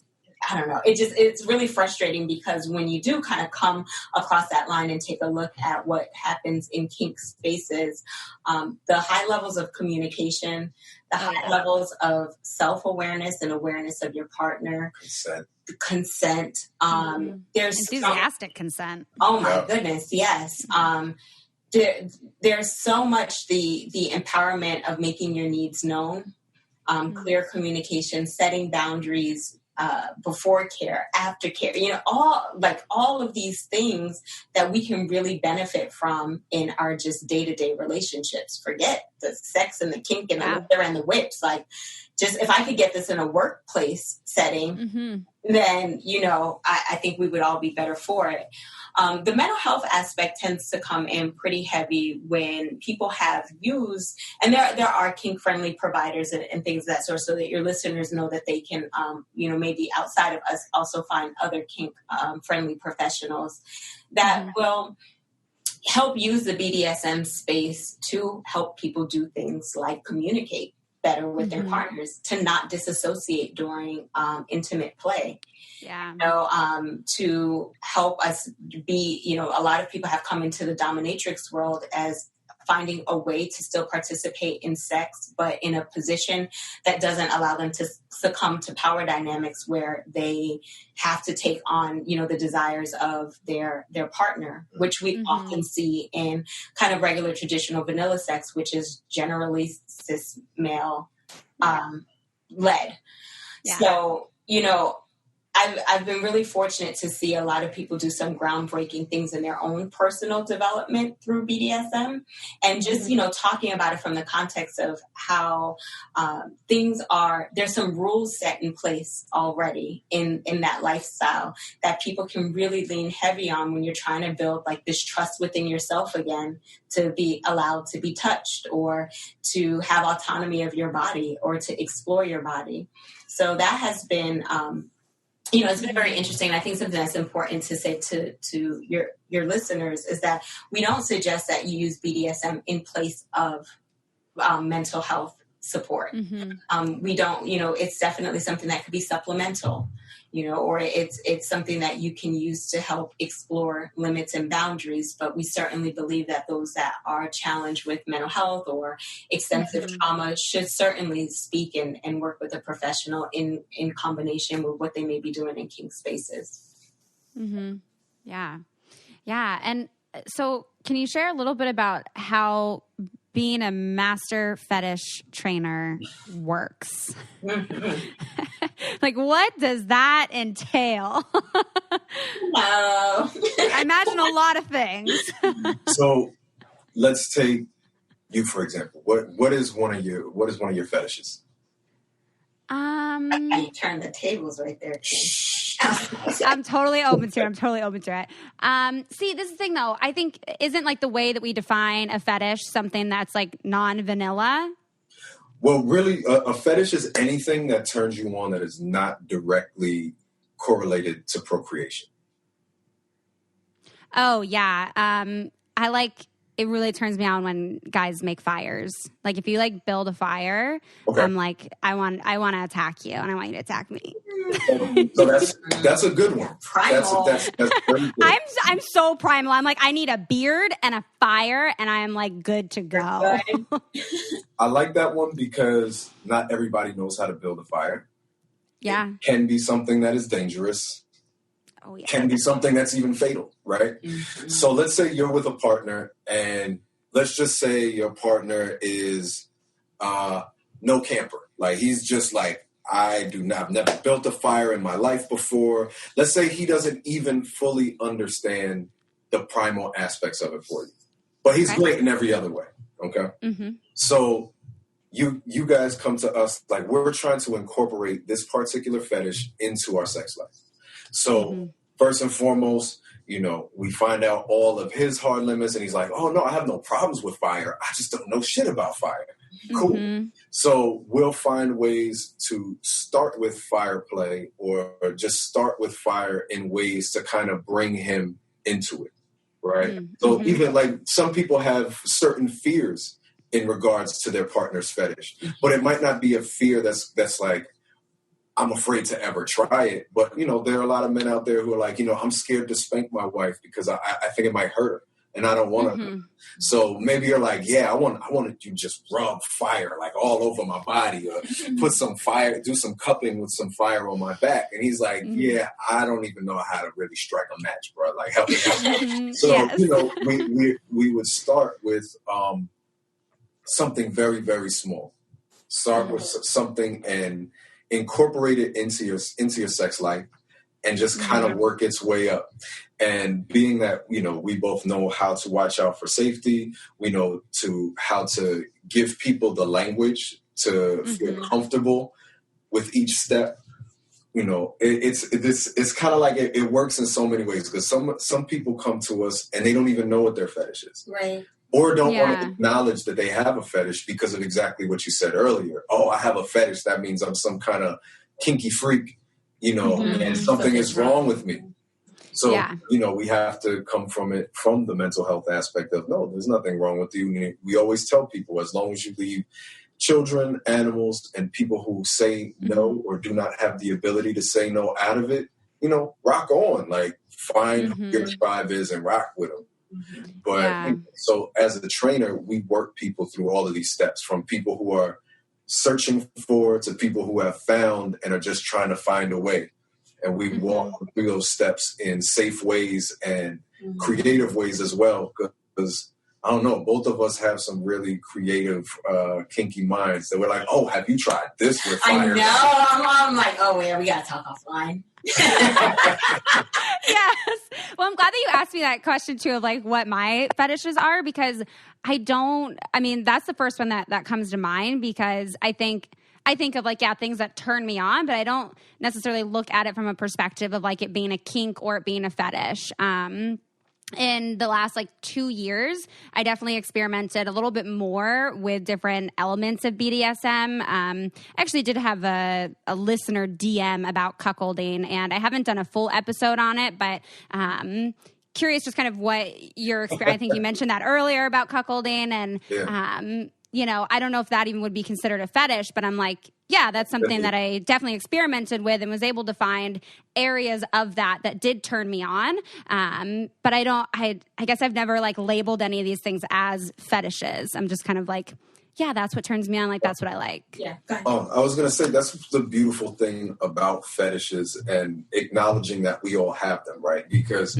I don't know. It's really frustrating because when you do kind of come across that line and take a look at what happens in kink spaces, the high levels of communication, the high levels of self-awareness and awareness of your partner, consent. There's enthusiastic consent. Oh my goodness. Yes. There's so much the empowerment of making your needs known, clear communication, setting boundaries, before care, after care, you know, all of these things that we can really benefit from in our just day-to-day relationships. Forget the sex and the kink and the whipper and the whips. Like, just if I could get this in a workplace setting, then, you know, I think we would all be better for it. The mental health aspect tends to come in pretty heavy when people have used, and there are kink-friendly providers and things of that sort, so that your listeners know that they can, you know, maybe outside of us also find other kink-friendly professionals that will help use the BDSM space to help people do things like communicate better with their partners, to not disassociate during intimate play. Yeah. You know, to help us be, you know, a lot of people have come into the dominatrix world as finding a way to still participate in sex, but in a position that doesn't allow them to succumb to power dynamics where they have to take on, you know, the desires of their partner, which we often see in kind of regular traditional vanilla sex, which is generally cis male led. Yeah. So you know, I've been really fortunate to see a lot of people do some groundbreaking things in their own personal development through BDSM, and just, you know, talking about it from the context of how there's some rules set in place already in that lifestyle that people can really lean heavy on when you're trying to build like this trust within yourself again, to be allowed to be touched or to have autonomy of your body or to explore your body. So that has been, you know, it's been very interesting. I think something that's important to say to your listeners is that we don't suggest that you use BDSM in place of mental health support. We don't, you know, it's definitely something that could be supplemental, you know, or it's something that you can use to help explore limits and boundaries. But we certainly believe that those that are challenged with mental health or extensive trauma should certainly speak and work with a professional in combination with what they may be doing in kink spaces. Yeah. And so can you share a little bit about how being a master fetish trainer works? Like, what does that entail? I imagine a lot of things. So let's take you, for example. What is one of your fetishes? I turn the tables right there. I'm totally open to it. See, this is the thing though. I think isn't like the way that we define a fetish something that's like non-vanilla? Well, really, a fetish is anything that turns you on that is not directly correlated to procreation. Oh yeah. I like, it really turns me on when guys make fires. Like if you like build a fire, okay. I'm like, I want to attack you and I want you to attack me. So that's a good one. Primal. That's very good. I'm so primal. I'm like, I need a beard and a fire and I am like good to go. I like that one because not everybody knows how to build a fire. Yeah. It can be something that is dangerous. Oh, yeah. Can be something that's even fatal, right? So let's say you're with a partner and let's just say your partner is no camper. Like he's just like, I've never built a fire in my life before. Let's say he doesn't even fully understand the primal aspects of it for you, but he's great in every other way. Okay. So you guys come to us like we're trying to incorporate this particular fetish into our sex life. So first and foremost, you know, we find out all of his hard limits and he's like, oh no, I have no problems with fire. I just don't know shit about fire. Cool. So we'll find ways to start with fire play or just start with fire in ways to kind of bring him into it. Right. So even like some people have certain fears in regards to their partner's fetish, but it might not be a fear that's like, I'm afraid to ever try it. But, you know, there are a lot of men out there who are like, you know, I'm scared to spank my wife because I think it might hurt her and I don't want to. So maybe you're like, yeah, I wanted you to just rub fire like all over my body or put some fire, do some cupping with some fire on my back. And he's like, yeah, I don't even know how to really strike a match, bro. Like, help me out. So, you know, we would start with something very, very small. Start with something and incorporate it into your sex life and just kind of work its way up. And being that, you know, we both know how to watch out for safety, we know how to give people the language to feel comfortable with each step. You know, it's kind of like it works in so many ways because some people come to us and they don't even know what their fetish is. Right. Or don't want to acknowledge that they have a fetish because of exactly what you said earlier. Oh, I have a fetish. That means I'm some kind of kinky freak, you know, and something is wrong with me. So, you know, we have to come from the mental health aspect of, no, there's nothing wrong with you. We always tell people, as long as you leave children, animals, and people who say no or do not have the ability to say no out of it, you know, rock on. Like, find who your tribe is and rock with them. But so as a trainer, we work people through all of these steps, from people who are searching for to people who have found and are just trying to find a way. And we walk through those steps in safe ways and creative ways as well, because I don't know, both of us have some really creative, kinky minds that we're like, oh, have you tried this with fire? I know. I'm like, oh, yeah, we got to talk offline. Yes. Well, I'm glad that you asked me that question too of like what my fetishes are, because that's the first one that comes to mind, because I think of like, things that turn me on, but I don't necessarily look at it from a perspective of like it being a kink or it being a fetish. In the last 2 years, I definitely experimented a little bit more with different elements of BDSM. I actually did have a listener DM about cuckolding, and I haven't done a full episode on it, but curious just kind of what your experience. I think you mentioned that earlier about cuckolding, and I don't know if that even would be considered a fetish, but I'm like, yeah, that's something that I definitely experimented with and was able to find areas of that did turn me on. But I guess I've never labeled any of these things as fetishes. I'm just kind of like, yeah, that's what turns me on. Like, that's what I like. Yeah. I was going to say, that's the beautiful thing about fetishes and acknowledging that we all have them, right? Because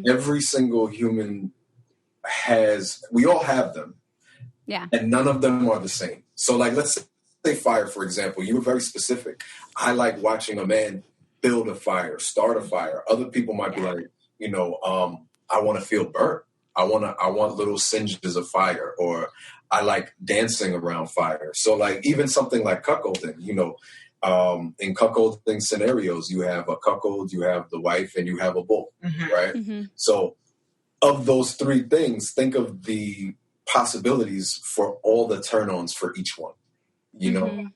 every single human we all have them. Yeah. And none of them are the same. So let's say fire, for example. You were very specific. I like watching a man build a fire, start a fire. Other people might be like, I want to feel burnt. I want little singes of fire, or I like dancing around fire. So even something like cuckolding, in cuckolding scenarios, you have a cuckold, you have the wife, and you have a bull, right? Mm-hmm. So of those three things, think of the possibilities for all the turn-ons for each one,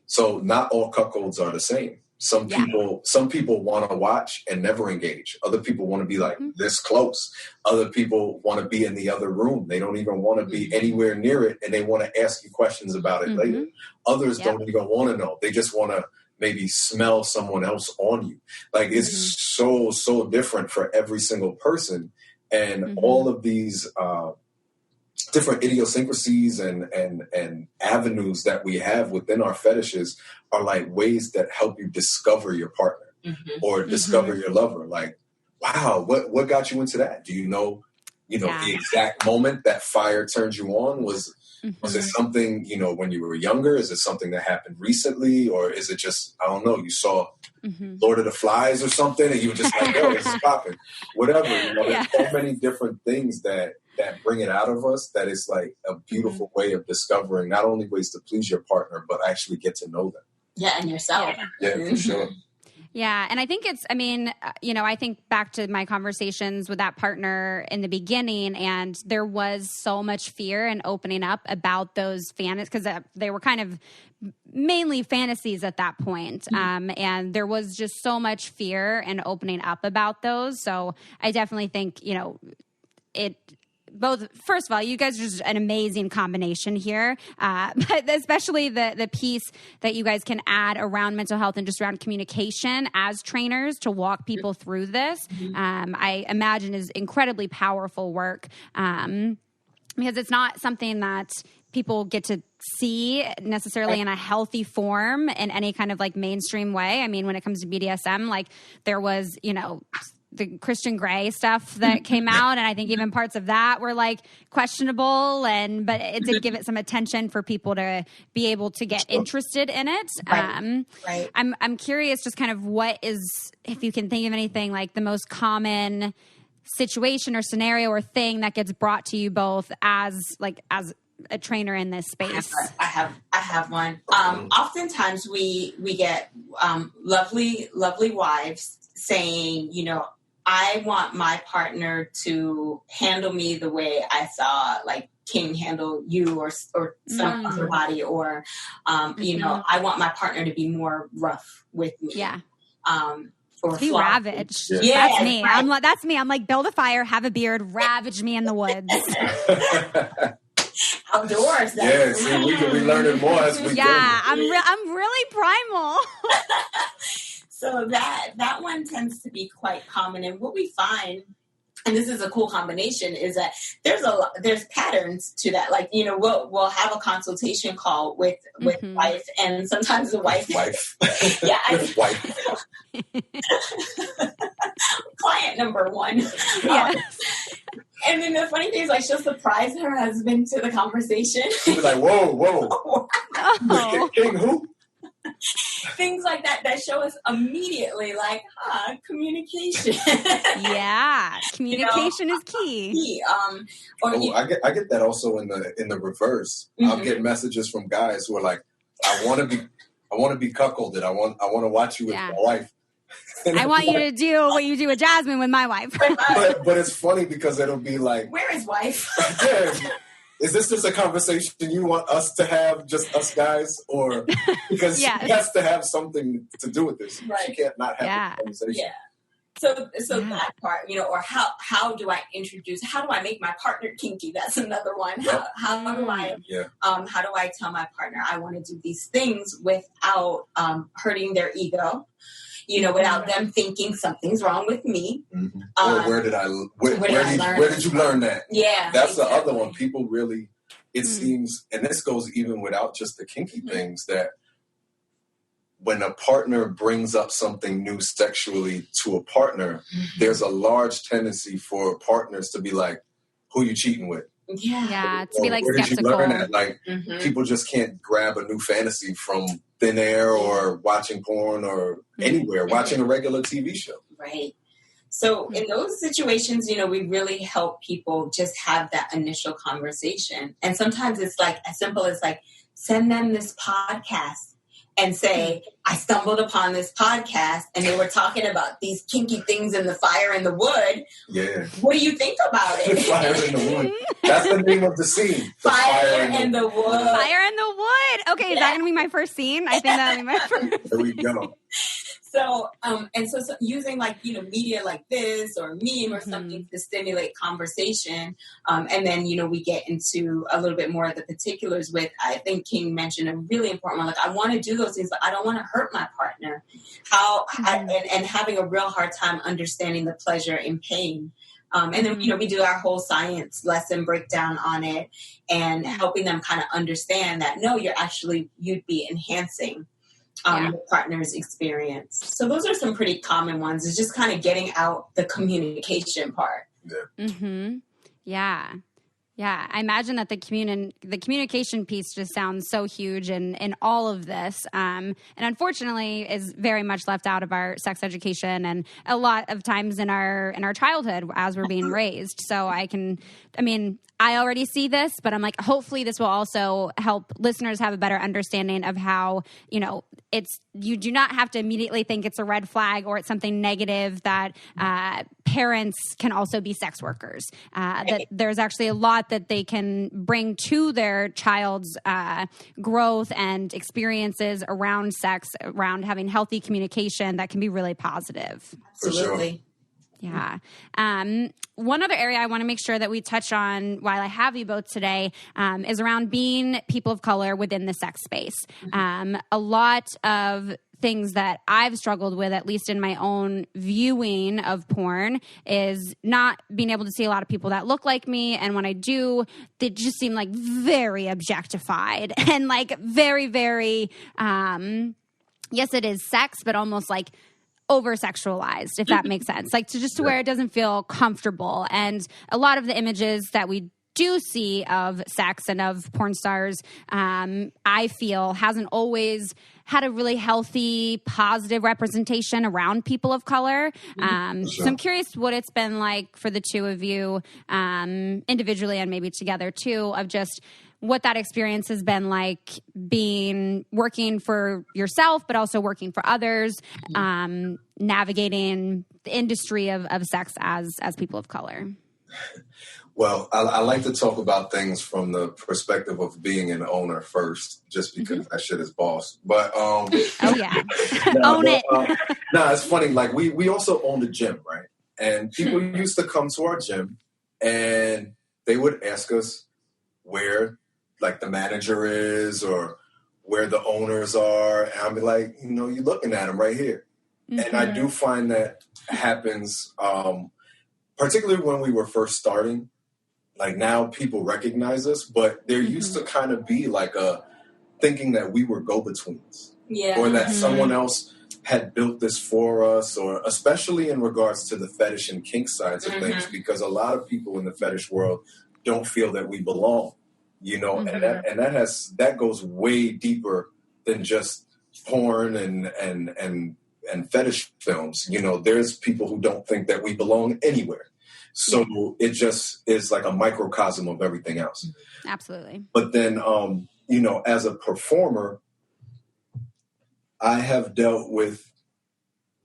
So not all cuckolds are the same. Some people want to watch and never engage. Other people want to be this close. Other people want to be in the other room. They don't even want to be anywhere near it, and they want to ask you questions about it later. Others don't even want to know. They just want to maybe smell someone else on you. It's so different for every single person. And all of these different idiosyncrasies and avenues that we have within our fetishes are ways that help you discover your partner or discover your lover. Wow, what got you into that? Do you know the exact moment that fire turned you on? Was it something, when you were younger? Is it something that happened recently? Or is it just, I don't know, you saw Lord of the Flies or something and you were just like, yo, this is popping. Whatever. There's so many different things that bring it out of us, that is a beautiful way of discovering not only ways to please your partner, but actually get to know them. Yeah, and yourself. Yeah, for sure. Yeah. And I think I think back to my conversations with that partner in the beginning, and there was so much fear and opening up about those fantasies, because they were kind of mainly fantasies at that point. And there was just so much fear and opening up about those. So I definitely think, first of all, you guys are just an amazing combination here, but especially the piece that you guys can add around mental health and just around communication as trainers to walk people through this, I imagine is incredibly powerful work, because it's not something that people get to see necessarily in a healthy form in any kind of mainstream way. I mean, when it comes to BDSM, there was, the Christian Grey stuff that came out, and I think even parts of that were questionable, but it did give it some attention for people to be able to get interested in it. Right. I'm curious just kind of what is, if you can think of anything, the most common situation or scenario or thing that gets brought to you both as a trainer in this space. I have one. Oftentimes we get lovely wives saying, I want my partner to handle me the way I saw King handle you or some other body, or I want my partner to be more rough with me. Yeah. Or be ravaged. Yeah, that's me. Right. That's me. I'm build a fire, have a beard, ravage me in the woods. Outdoors. Yeah, see, we learning more as we go. Yeah, I'm really primal. So that one tends to be quite common. And what we find, and this is a cool combination, is that there's patterns to that. We'll have a consultation call with wife, and sometimes the wife. Yeah. Wife. Client number one. Yes. And then the funny thing is, like, she'll surprise her husband to the conversation. She'll be like, whoa. Oh. King who? Things like that show us immediately, like, communication. Yeah, communication is key. I get that also in the reverse. Mm-hmm. I'll get messages from guys who are like, I want to be cuckolded. I want to watch you with my wife. I want you to do what you do with Jasmine with my wife. but it's funny because it'll be like, where is wife? Yeah, is this just a conversation you want us to have, just us guys, or because she has to have something to do with this? Right. She can't not have the conversation. Yeah. So that part, or how do I make my partner kinky? That's another one. Yep. How do I tell my partner I want to do these things without hurting their ego? Without them thinking something's wrong with me. Mm-hmm. Or where did you learn that? Yeah. That's the other one. People really, it seems, and this goes even without just the kinky things, that when a partner brings up something new sexually to a partner, there's a large tendency for partners to be like, who you cheating with? Yeah, to be like where skeptical. Did you learn that? Like, people just can't grab a new fantasy from thin air or watching porn or anywhere, watching a regular TV show. Right. So in those situations, we really help people just have that initial conversation. And sometimes it's like as simple as like, send them this podcast and say, I stumbled upon this podcast and they were talking about these kinky things in the fire and the wood. Yeah. What do you think about it? Fire in the wood. That's the name of the scene. Fire and the wood. Fire in the wood. Okay, is that going to be my first scene? I think that'll be my first. There we go. So, so using like, media like this or meme or something to stimulate conversation. And then, we get into a little bit more of the particulars with, I think King mentioned a really important one. Like, I want to do those things, but I don't want to hurt my partner. And having a real hard time understanding the pleasure and pain. And then, we do our whole science lesson breakdown on it and helping them kind of understand that, no, you'd be enhancing the partner's experience. So those are some pretty common ones. It's just kind of getting out the communication part. Yeah. Mm-hmm. Yeah. Yeah. I imagine that the communication piece just sounds so huge in all of this. And unfortunately is very much left out of our sex education and a lot of times in our childhood as we're being raised. So I already see this, but I'm like, hopefully this will also help listeners have a better understanding of how, you do not have to immediately think it's a red flag or it's something negative that parents can also be sex workers. That there's actually a lot that they can bring to their child's growth and experiences around sex, around having healthy communication that can be really positive. Absolutely. For sure. Yeah. One other area I want to make sure that we touch on while I have you both today is around being people of color within the sex space. A lot of things that I've struggled with, at least in my own viewing of porn, is not being able to see a lot of people that look like me. And when I do, they just seem like very objectified and like very, very, yes, it is sex, but almost like over-sexualized, if that makes sense. Like to where it doesn't feel comfortable. And a lot of the images that we do see of sex and of porn stars, I feel hasn't always had a really healthy, positive representation around people of color. So I'm curious what it's been like for the two of you, individually and maybe together too, of just what that experience has been like working for yourself, but also working for others, navigating the industry of sex as people of color. Well, I like to talk about things from the perspective of being an owner first, just because that shit is boss. But own it. It's funny. Like we also owned a gym, right? And people used to come to our gym, and they would ask us where, like, the manager is or where the owners are. And I'll be like, you're looking at them right here. And I do find that happens, particularly when we were first starting. Like, now people recognize us, but there used to kind of be like a thinking that we were go-betweens. Yeah. Or that someone else had built this for us, or especially in regards to the fetish and kink sides of things, because a lot of people in the fetish world don't feel that we belong, you know, and that goes way deeper than just porn and fetish films. You know, there's people who don't think that we belong anywhere. So it just is like a microcosm of everything else. Absolutely. But then, you know, as a performer, I have dealt with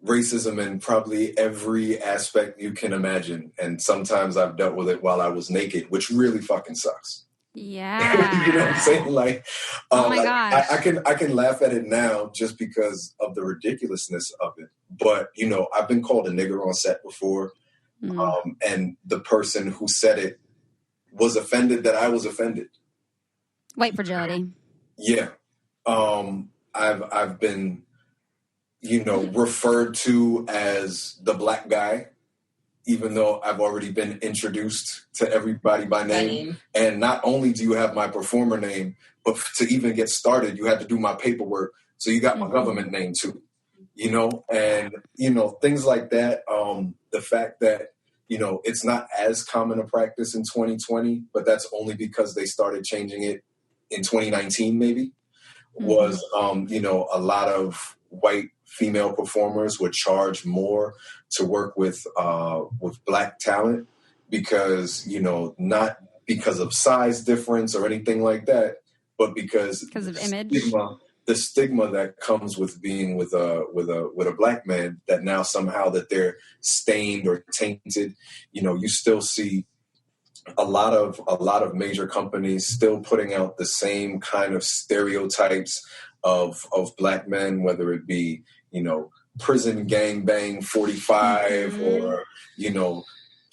racism in probably every aspect you can imagine. And sometimes I've dealt with it while I was naked, which really fucking sucks. Yeah. You know what I'm saying? Like, oh my like, gosh. I can laugh at it now just because of the ridiculousness of it. But, you know, I've been called a nigger on set before. And the person who said it was offended that I was offended. White fragility. Yeah. I've been, you know, referred to as the black guy, even though I've already been introduced to everybody by name. And not only do you have my performer name, but to even get started, you had to do my paperwork. So you got my government name too, you know, and, you know, things like that. The fact that, you know, it's not as common a practice in 2020, but that's only because they started changing it in 2019, maybe, was, you know, a lot of white female performers would charge more to work with black talent because, you know, not because of size difference or anything like that, but because of image. The stigma that comes with being with a black man, that now somehow that they're stained or tainted. You know, you still see a lot of major companies still putting out the same kind of stereotypes of black men, whether it be, you know, prison gangbang 45 or, you know,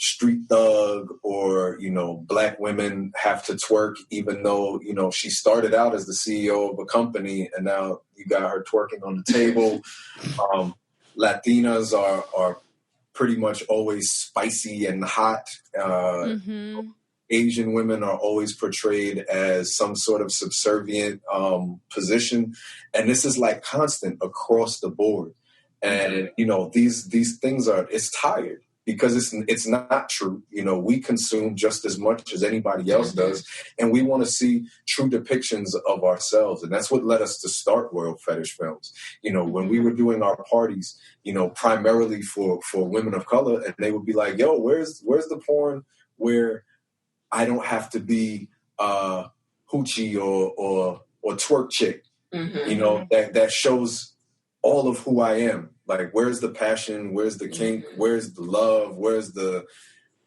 street thug, or, you know, black women have to twerk, even though, you know, she started out as the CEO of a company and now you got her twerking on the table. Latinas are pretty much always spicy and hot. Asian women are always portrayed as some sort of subservient position. And this is like constant across the board. And, you know, these things it's tired because it's not true. You know, we consume just as much as anybody else does. And we want to see true depictions of ourselves. And that's what led us to start World Fetish Films. You know, when we were doing our parties, you know, primarily for women of color, and they would be like, yo, where's the porn where I don't have to be hoochie or twerk chick, you know, that shows all of who I am. Like, where's the passion? Where's the kink? Where's the love? Where's the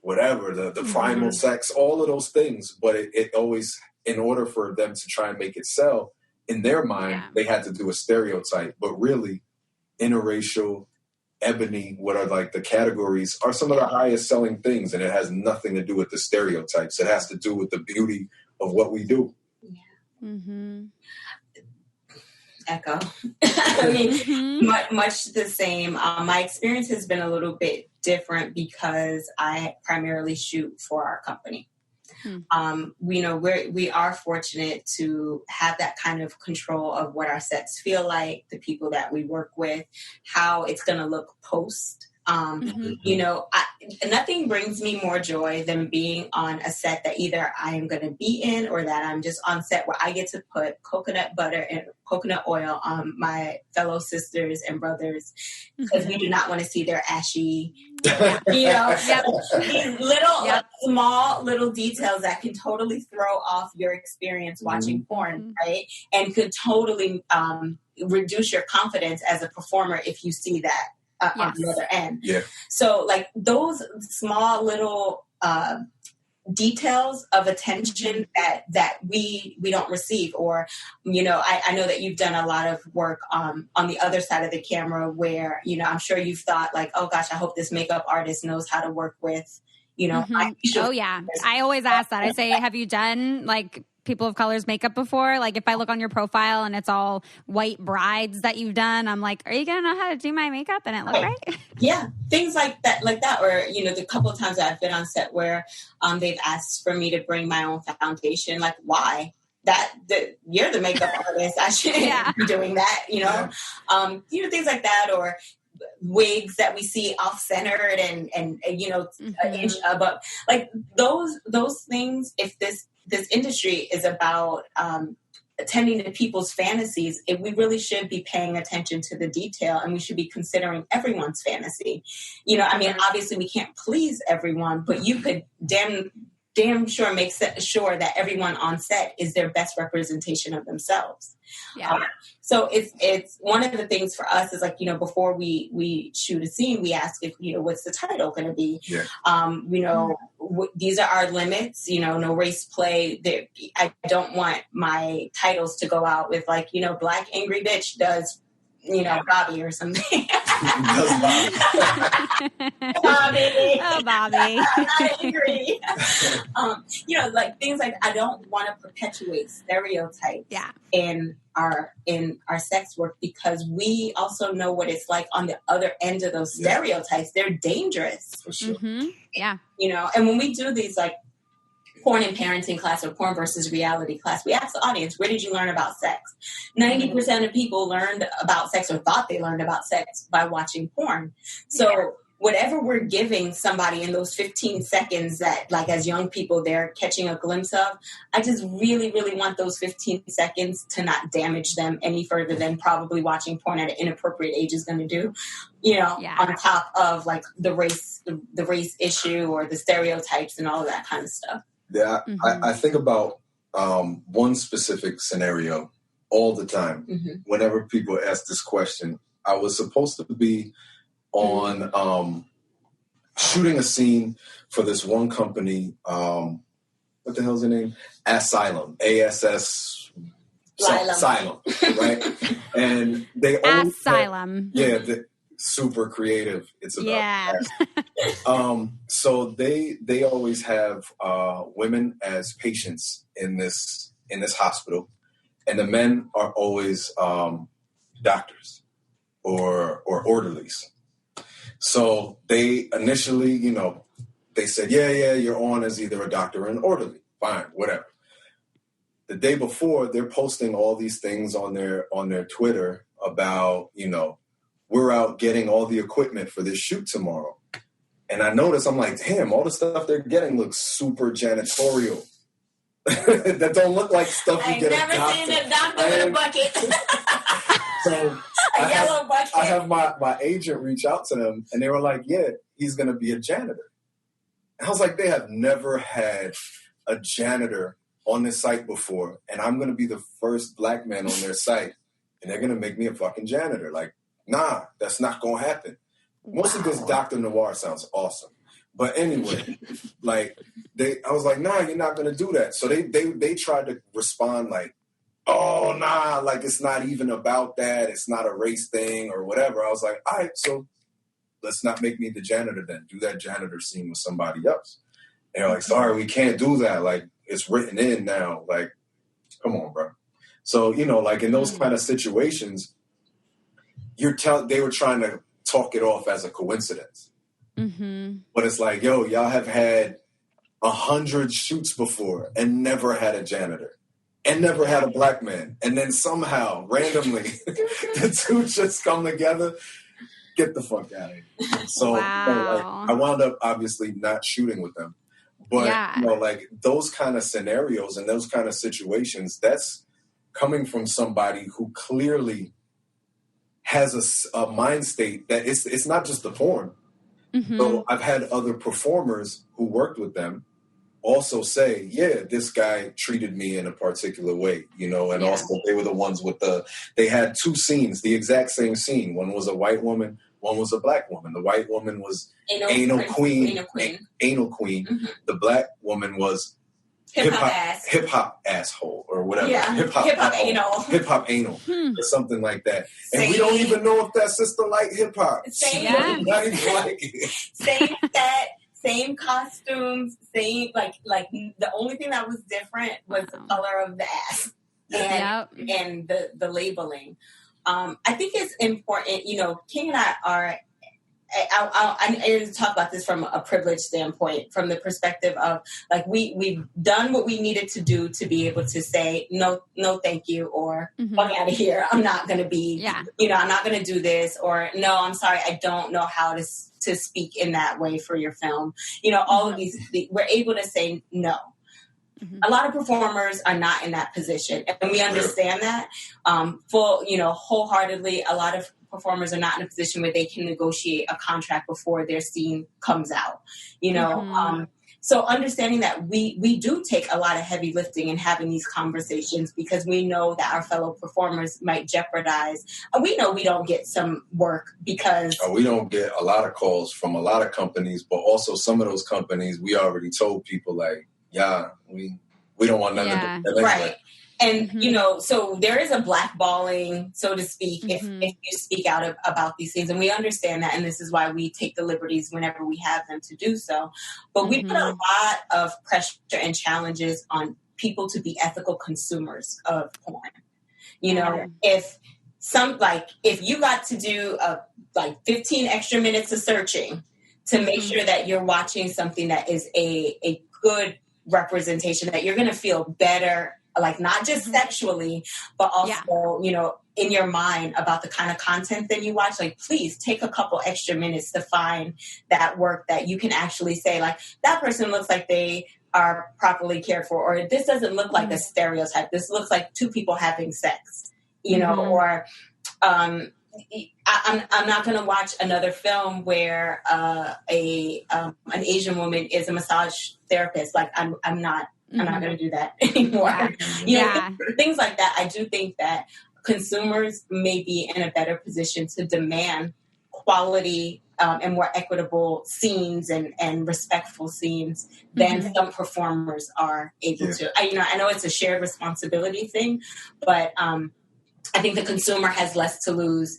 whatever, the primal sex, all of those things. But it always, in order for them to try and make it sell, in their mind, they had to do a stereotype. But really, interracial, ebony, what are like the categories, are some of the highest selling things, and it has nothing to do with the stereotypes. It has to do with the beauty of what we do. Echo. I mean, much the same. My experience has been a little bit different because I primarily shoot for our company. You know, we are fortunate to have that kind of control of what our sets feel like, the people that we work with, how it's going to look post. You know, nothing brings me more joy than being on a set that either I am going to be in or that I'm just on set where I get to put coconut butter and coconut oil on my fellow sisters and brothers, because we do not want to see their ashy, you know, little small little details that can totally throw off your experience watching porn, right? And could totally reduce your confidence as a performer if you see that. On the other end. So like those small little details of attention that we don't receive, or, you know, I know that you've done a lot of work on the other side of the camera where, you know, I'm sure you've thought like, oh gosh, I hope this makeup artist knows how to work with, you know. I always ask that. I say, have you done like people of color's makeup before? Like if I look on your profile and it's all white brides that you've done, I'm like, are you gonna know how to do my makeup and it look right? Yeah, things like that. Or, you know, the couple of times that I've been on set where they've asked for me to bring my own foundation. Like, why? you're the makeup artist. I shouldn't be doing that, things like that, or wigs that we see off-centered and an inch above, like those things. If this industry is about attending to people's fantasies, we really should be paying attention to the detail, and we should be considering everyone's fantasy. Obviously we can't please everyone, but you could damn sure make sure that everyone on set is their best representation of themselves. Yeah. So it's one of the things for us is like, before we shoot a scene, we ask if, what's the title going to be? Yeah. These are our limits, no race play. I don't want my titles to go out with like, Black Angry Bitch does, Bobby or something. Bobby. Oh, Bobby. I agree. Like things like, I don't want to perpetuate stereotypes in our sex work, because we also know what it's like on the other end of those stereotypes. They're dangerous. For sure. Mm-hmm. Yeah. And when we do these like porn and parenting class or porn versus reality class, we ask the audience, where did you learn about sex? 90% of people learned about sex or thought they learned about sex by watching porn. So whatever we're giving somebody in those 15 seconds that, like, as young people, they're catching a glimpse of, I just really, really want those 15 seconds to not damage them any further than probably watching porn at an inappropriate age is going to do, on top of like the race issue or the stereotypes and all of that kind of stuff. Yeah, I think about one specific scenario all the time. Mm-hmm. Whenever people ask this question, I was supposed to be on shooting a scene for this one company. What the hell's the name? Asylum. ASS. Asylum. Right? And they always Asylum. super creative. It's about so they always have women as patients in this hospital, and the men are always doctors or orderlies. So they initially, they said, you're on as either a doctor or an orderly. Fine, whatever. The day before, they're posting all these things on their Twitter about, we're out getting all the equipment for this shoot tomorrow. And I noticed, I'm like, damn, all the stuff they're getting looks super janitorial. That don't look like stuff you get a doctor. I've never seen a doctor with a bucket. So I have my agent reach out to them, and they were like, yeah, he's going to be a janitor. And I was like, they have never had a janitor on this site before, and I'm going to be the first black man on their site, and they're going to make me a fucking janitor. Like, nah, that's not going to happen. Most of this Dr. Noire sounds awesome. But anyway, I was like, nah, you're not going to do that. So they tried to respond like, oh, nah, like it's not even about that. It's not a race thing or whatever. I was like, all right, so let's not make me the janitor then. Do that janitor scene with somebody else. And they're like, sorry, we can't do that. Like, it's written in now. Like, come on, bro. So, like in those kind of situations, they were trying to talk it off as a coincidence. Mm-hmm. But it's like, yo, y'all have had 100 shoots before and never had a janitor and never had a black man. And then somehow, randomly, the two just come together. Get the fuck out of here. So I wound up obviously not shooting with them. But, those kind of scenarios and those kind of situations, that's coming from somebody who clearly has a mind state that it's not just the porn. Mm-hmm. So I've had other performers who worked with them also say, yeah, this guy treated me in a particular way, and also they were the ones they had two scenes, the exact same scene. One was a white woman, one was a black woman. The white woman was anal queen. Mm-hmm. The black woman was hip hop asshole or whatever. Yeah. Hip hop anal or something like that. And we don't even know if that sister liked hip hop. Not even like it. Same set, same costumes, same like the only thing that was different was the color of the ass and the labeling. I think it's important. King and I are I talk about this from a privileged standpoint, from the perspective of like we've done what we needed to do to be able to say no, thank you, or fuck out of here. I'm not going to be, I'm not going to do this, or no, I'm sorry, I don't know how to speak in that way for your film. All of these, we're able to say no. A lot of performers are not in that position, and we understand that wholeheartedly. A lot of performers are not in a position where they can negotiate a contract before their scene comes out. So understanding that we do take a lot of heavy lifting in having these conversations, because we know that our fellow performers might jeopardize. And we know we don't get some work because we don't get a lot of calls from a lot of companies, but also some of those companies we already told people like, we don't want nothing to do. Right. And, so there is a blackballing, so to speak, if you speak out about these things. And we understand that. And this is why we take the liberties whenever we have them to do so. But we put a lot of pressure and challenges on people to be ethical consumers of porn. If you got to do 15 extra minutes of searching to make sure that you're watching something that is a good representation, that you're going to feel better, like not just sexually, but also, in your mind about the kind of content that you watch, like, please take a couple extra minutes to find that work that you can actually say, like, that person looks like they are properly cared for, or this doesn't look like a stereotype. This looks like two people having sex, or, I'm not going to watch another film where an Asian woman is a massage therapist. Like I'm not going to do that anymore. Things like that. I do think that consumers may be in a better position to demand quality and more equitable scenes and respectful scenes than some performers are able to. I know it's a shared responsibility thing, but I think the consumer has less to lose.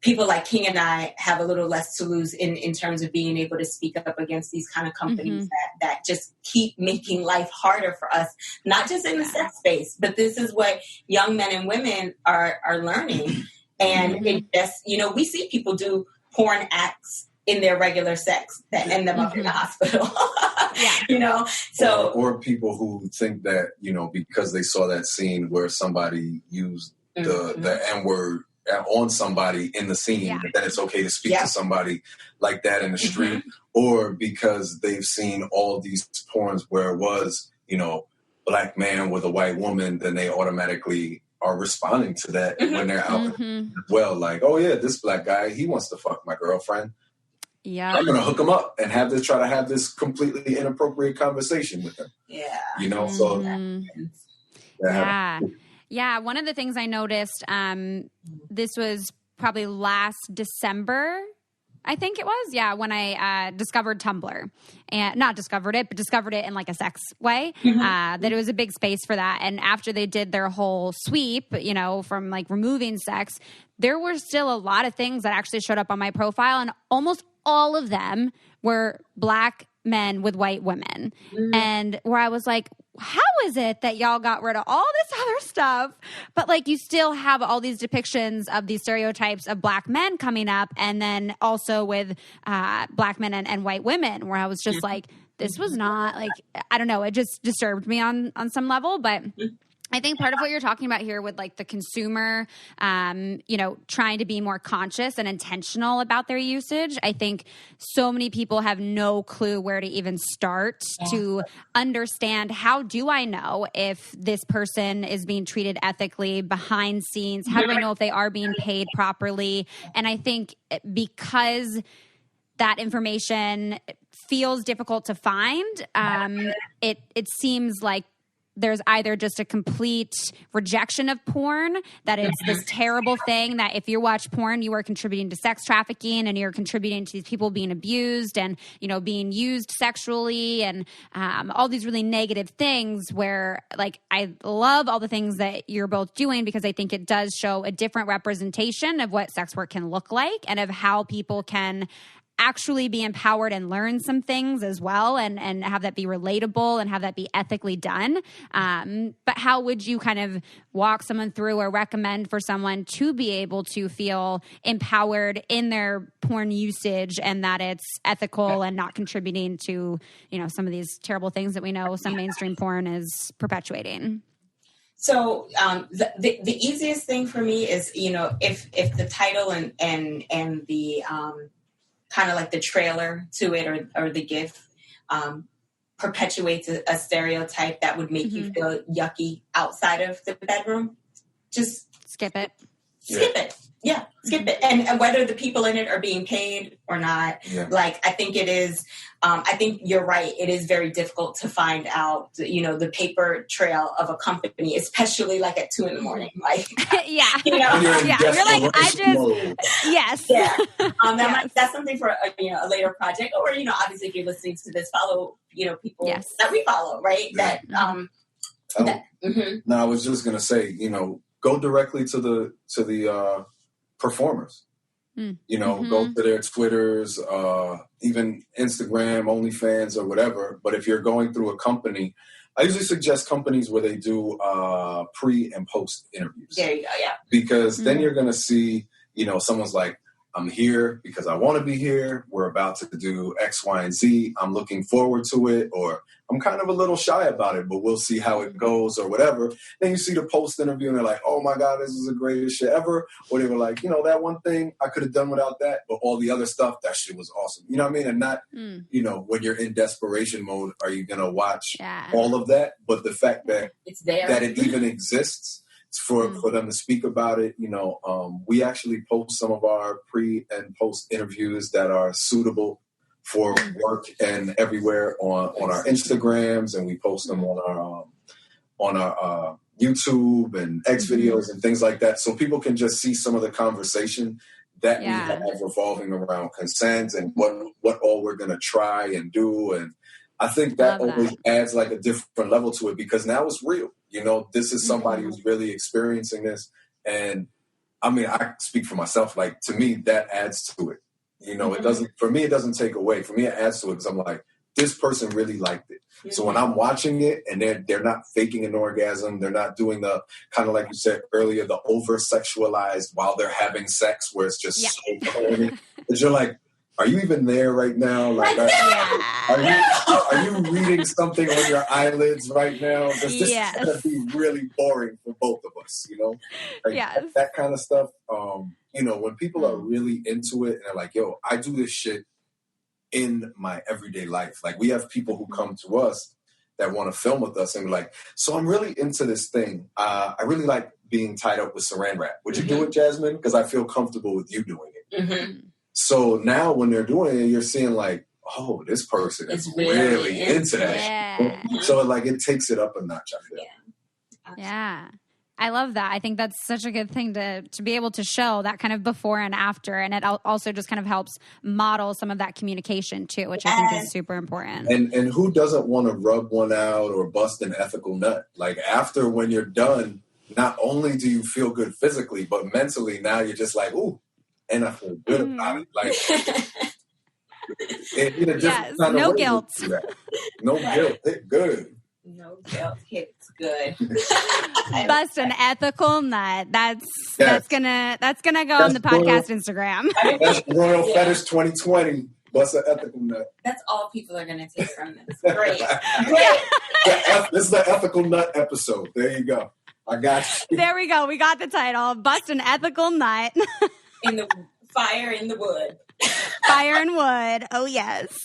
People like King and I have a little less to lose in terms of being able to speak up against these kind of companies that just keep making life harder for us, not just in the sex space, but this is what young men and women are learning. And it just, we see people do porn acts in their regular sex that end them up in the hospital. So or people who think that, because they saw that scene where somebody used the N-word on somebody in the scene, that it's okay to speak to somebody like that in the street, or because they've seen all these porns where it was, black man with a white woman, then they automatically are responding to that when they're out as well. Like, oh yeah, this black guy, he wants to fuck my girlfriend. Yeah, I'm gonna hook him up and try to have this completely inappropriate conversation with him. Yeah, so yeah. One of the things I noticed, this was probably last December, I think it was, when I discovered Tumblr. And not discovered it, but discovered it in like a sex way, that it was a big space for that. And after they did their whole sweep, from like removing sex, there were still a lot of things that actually showed up on my profile, and almost all of them were black men with white women. And where I was like, how is it that y'all got rid of all this other stuff, but like you still have all these depictions of these stereotypes of black men coming up, and then also with black men and white women, where I was just like, this was not like, I don't know, it just disturbed me on some level. But I think part of what you're talking about here with like the consumer, trying to be more conscious and intentional about their usage. I think so many people have no clue where to even start to understand, how do I know if this person is being treated ethically behind scenes? How do I know if they are being paid properly? And I think because that information feels difficult to find, it seems like there's either just a complete rejection of porn, that it's this terrible thing that if you watch porn, you are contributing to sex trafficking and you're contributing to these people being abused and, being used sexually, and all these really negative things, where like I love all the things that you're both doing, because I think it does show a different representation of what sex work can look like and of how people can actually be empowered and learn some things as well, and have that be relatable and have that be ethically done. But how would you kind of walk someone through or recommend for someone to be able to feel empowered in their porn usage and that it's ethical and not contributing to, some of these terrible things that we know some mainstream porn is perpetuating? So the easiest thing for me is, if the title and the kind of like the trailer to it or the GIF perpetuates a stereotype that would make you feel yucky outside of the bedroom, just skip it. Skip it. Yeah, skip it. And whether the people in it are being paid or not, I think it is, I think you're right. It is very difficult to find out, the paper trail of a company, especially like at 2 a.m. Like, yeah. You're like, yes. Yeah. That's something for a later project, or, obviously if you're listening to this, follow, people that we follow, right? That, No, I was just going to say, go directly to the performers. Go to their Twitters, even Instagram, OnlyFans, or whatever. But if you're going through a company, I usually suggest companies where they do pre and post interviews. There you go, yeah. Because then you're going to see, someone's like, I'm here because I want to be here. We're about to do X, Y, and Z. I'm looking forward to it. Or I'm kind of a little shy about it, but we'll see how it goes or whatever. Then you see the post interview and they're like, oh my God, this is the greatest shit ever. Or they were like, that one thing I could have done without that, but all the other stuff, that shit was awesome. You know what I mean? And not, when you're in desperation mode, are you going to watch all of that? But the fact that it's there, that it even exists, for them to speak about it. We actually post some of our pre and post interviews that are suitable for work and everywhere on our Instagrams, and we post them on our YouTube and X videos and things like that, so people can just see some of the conversation that we have revolving around consent and what all we're going to try and do. And I think that always adds like a different level to it, because now it's real. This is somebody who's really experiencing this. And I mean, I speak for myself. Like, to me, that adds to it. It doesn't, for me, it doesn't take away. For me, it adds to it, because I'm like, this person really liked it. Mm-hmm. So when I'm watching it and they're not faking an orgasm, they're not doing the kind of, like you said earlier, the over sexualized while they're having sex where it's just so corny. But you're like, are you even there right now? Like, are you reading something on your eyelids right now? Because this is going to be really boring for both of us, that kind of stuff. When people are really into it and they're like, yo, I do this shit in my everyday life. Like, we have people who come to us that want to film with us and be like, so I'm really into this thing. I really like being tied up with saran wrap. Would you do it, Jasmine? Because I feel comfortable with you doing it. Mm-hmm. So now when they're doing it, you're seeing like, oh, this person is really into that. Yeah. So like, it takes it up a notch, I feel. Yeah. I love that. I think that's such a good thing to be able to show that kind of before and after. And it also just kind of helps model some of that communication too, which I think is super important. And who doesn't want to rub one out or bust an ethical nut? Like, after, when you're done, not only do you feel good physically, but mentally now you're just like, ooh, and I feel good about it. Like, no guilt. No guilt. It's good. No guilt. It's good. Bust an ethical nut. That's gonna go on the podcast Instagram. That's Royal Fetish 2020. Bust an ethical nut. That's all people are gonna take from this. Great. This is the ethical nut episode. There you go. I got you. There we go. We got the title. Bust an ethical nut. In the fire in the wood. Fire and wood. Oh, yes.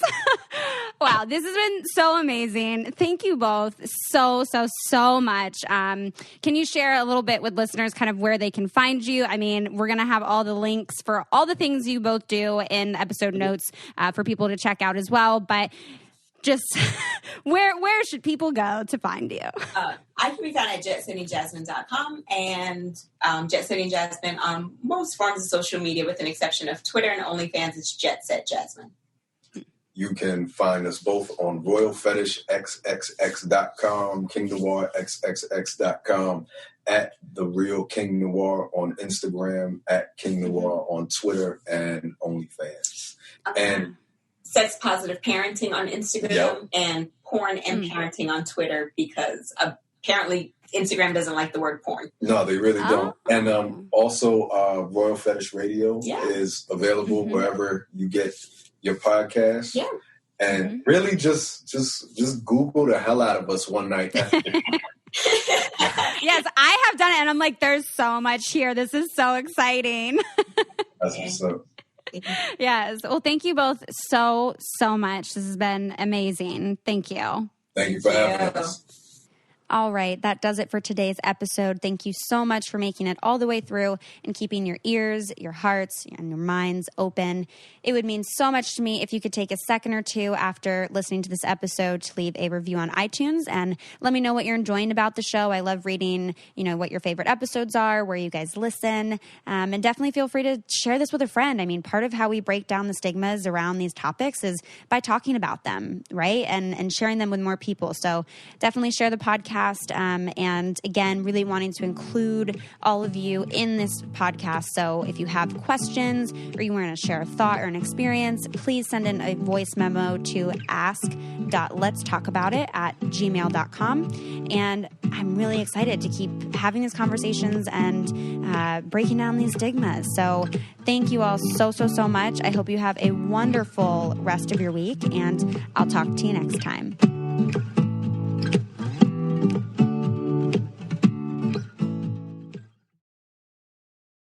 Wow. This has been so amazing. Thank you both so much. Can you share a little bit with listeners kind of where they can find you? I mean, we're going to have all the links for all the things you both do in episode notes for people to check out as well. But just where should people go to find you? I can be found at jetsettingjasmine.com and Jet Setting Jasmine on most forms of social media, with an exception of Twitter and OnlyFans. It's Jet Set Jasmine. You can find us both on RoyalFetishXXX.com, KingNoireXXX.com, at The Real King Noire on Instagram, at King Noire on Twitter and OnlyFans. And sex positive parenting on Instagram and porn and parenting on Twitter, because apparently Instagram doesn't like the word porn. No, they really don't. And also Royal Fetish Radio is available wherever you get your podcast. Yeah. And really just Google the hell out of us one night. Yes, I have done it, and I'm like, there's so much here. This is so exciting. That's what's up. Yes. Well, thank you both so much. This has been amazing. Thank you. Thank you for having us. All right, that does it for today's episode. Thank you so much for making it all the way through and keeping your ears, your hearts, and your minds open. It would mean so much to me if you could take a second or two after listening to this episode to leave a review on iTunes and let me know what you're enjoying about the show. I love reading, what your favorite episodes are, where you guys listen, and definitely feel free to share this with a friend. I mean, part of how we break down the stigmas around these topics is by talking about them, right? And sharing them with more people. So definitely share the podcast. And again, really wanting to include all of you in this podcast. So if you have questions or you want to share a thought or an experience, please send in a voice memo to ask.letstalkaboutit@gmail.com. And I'm really excited to keep having these conversations and breaking down these stigmas. So thank you all so much. I hope you have a wonderful rest of your week, and I'll talk to you next time.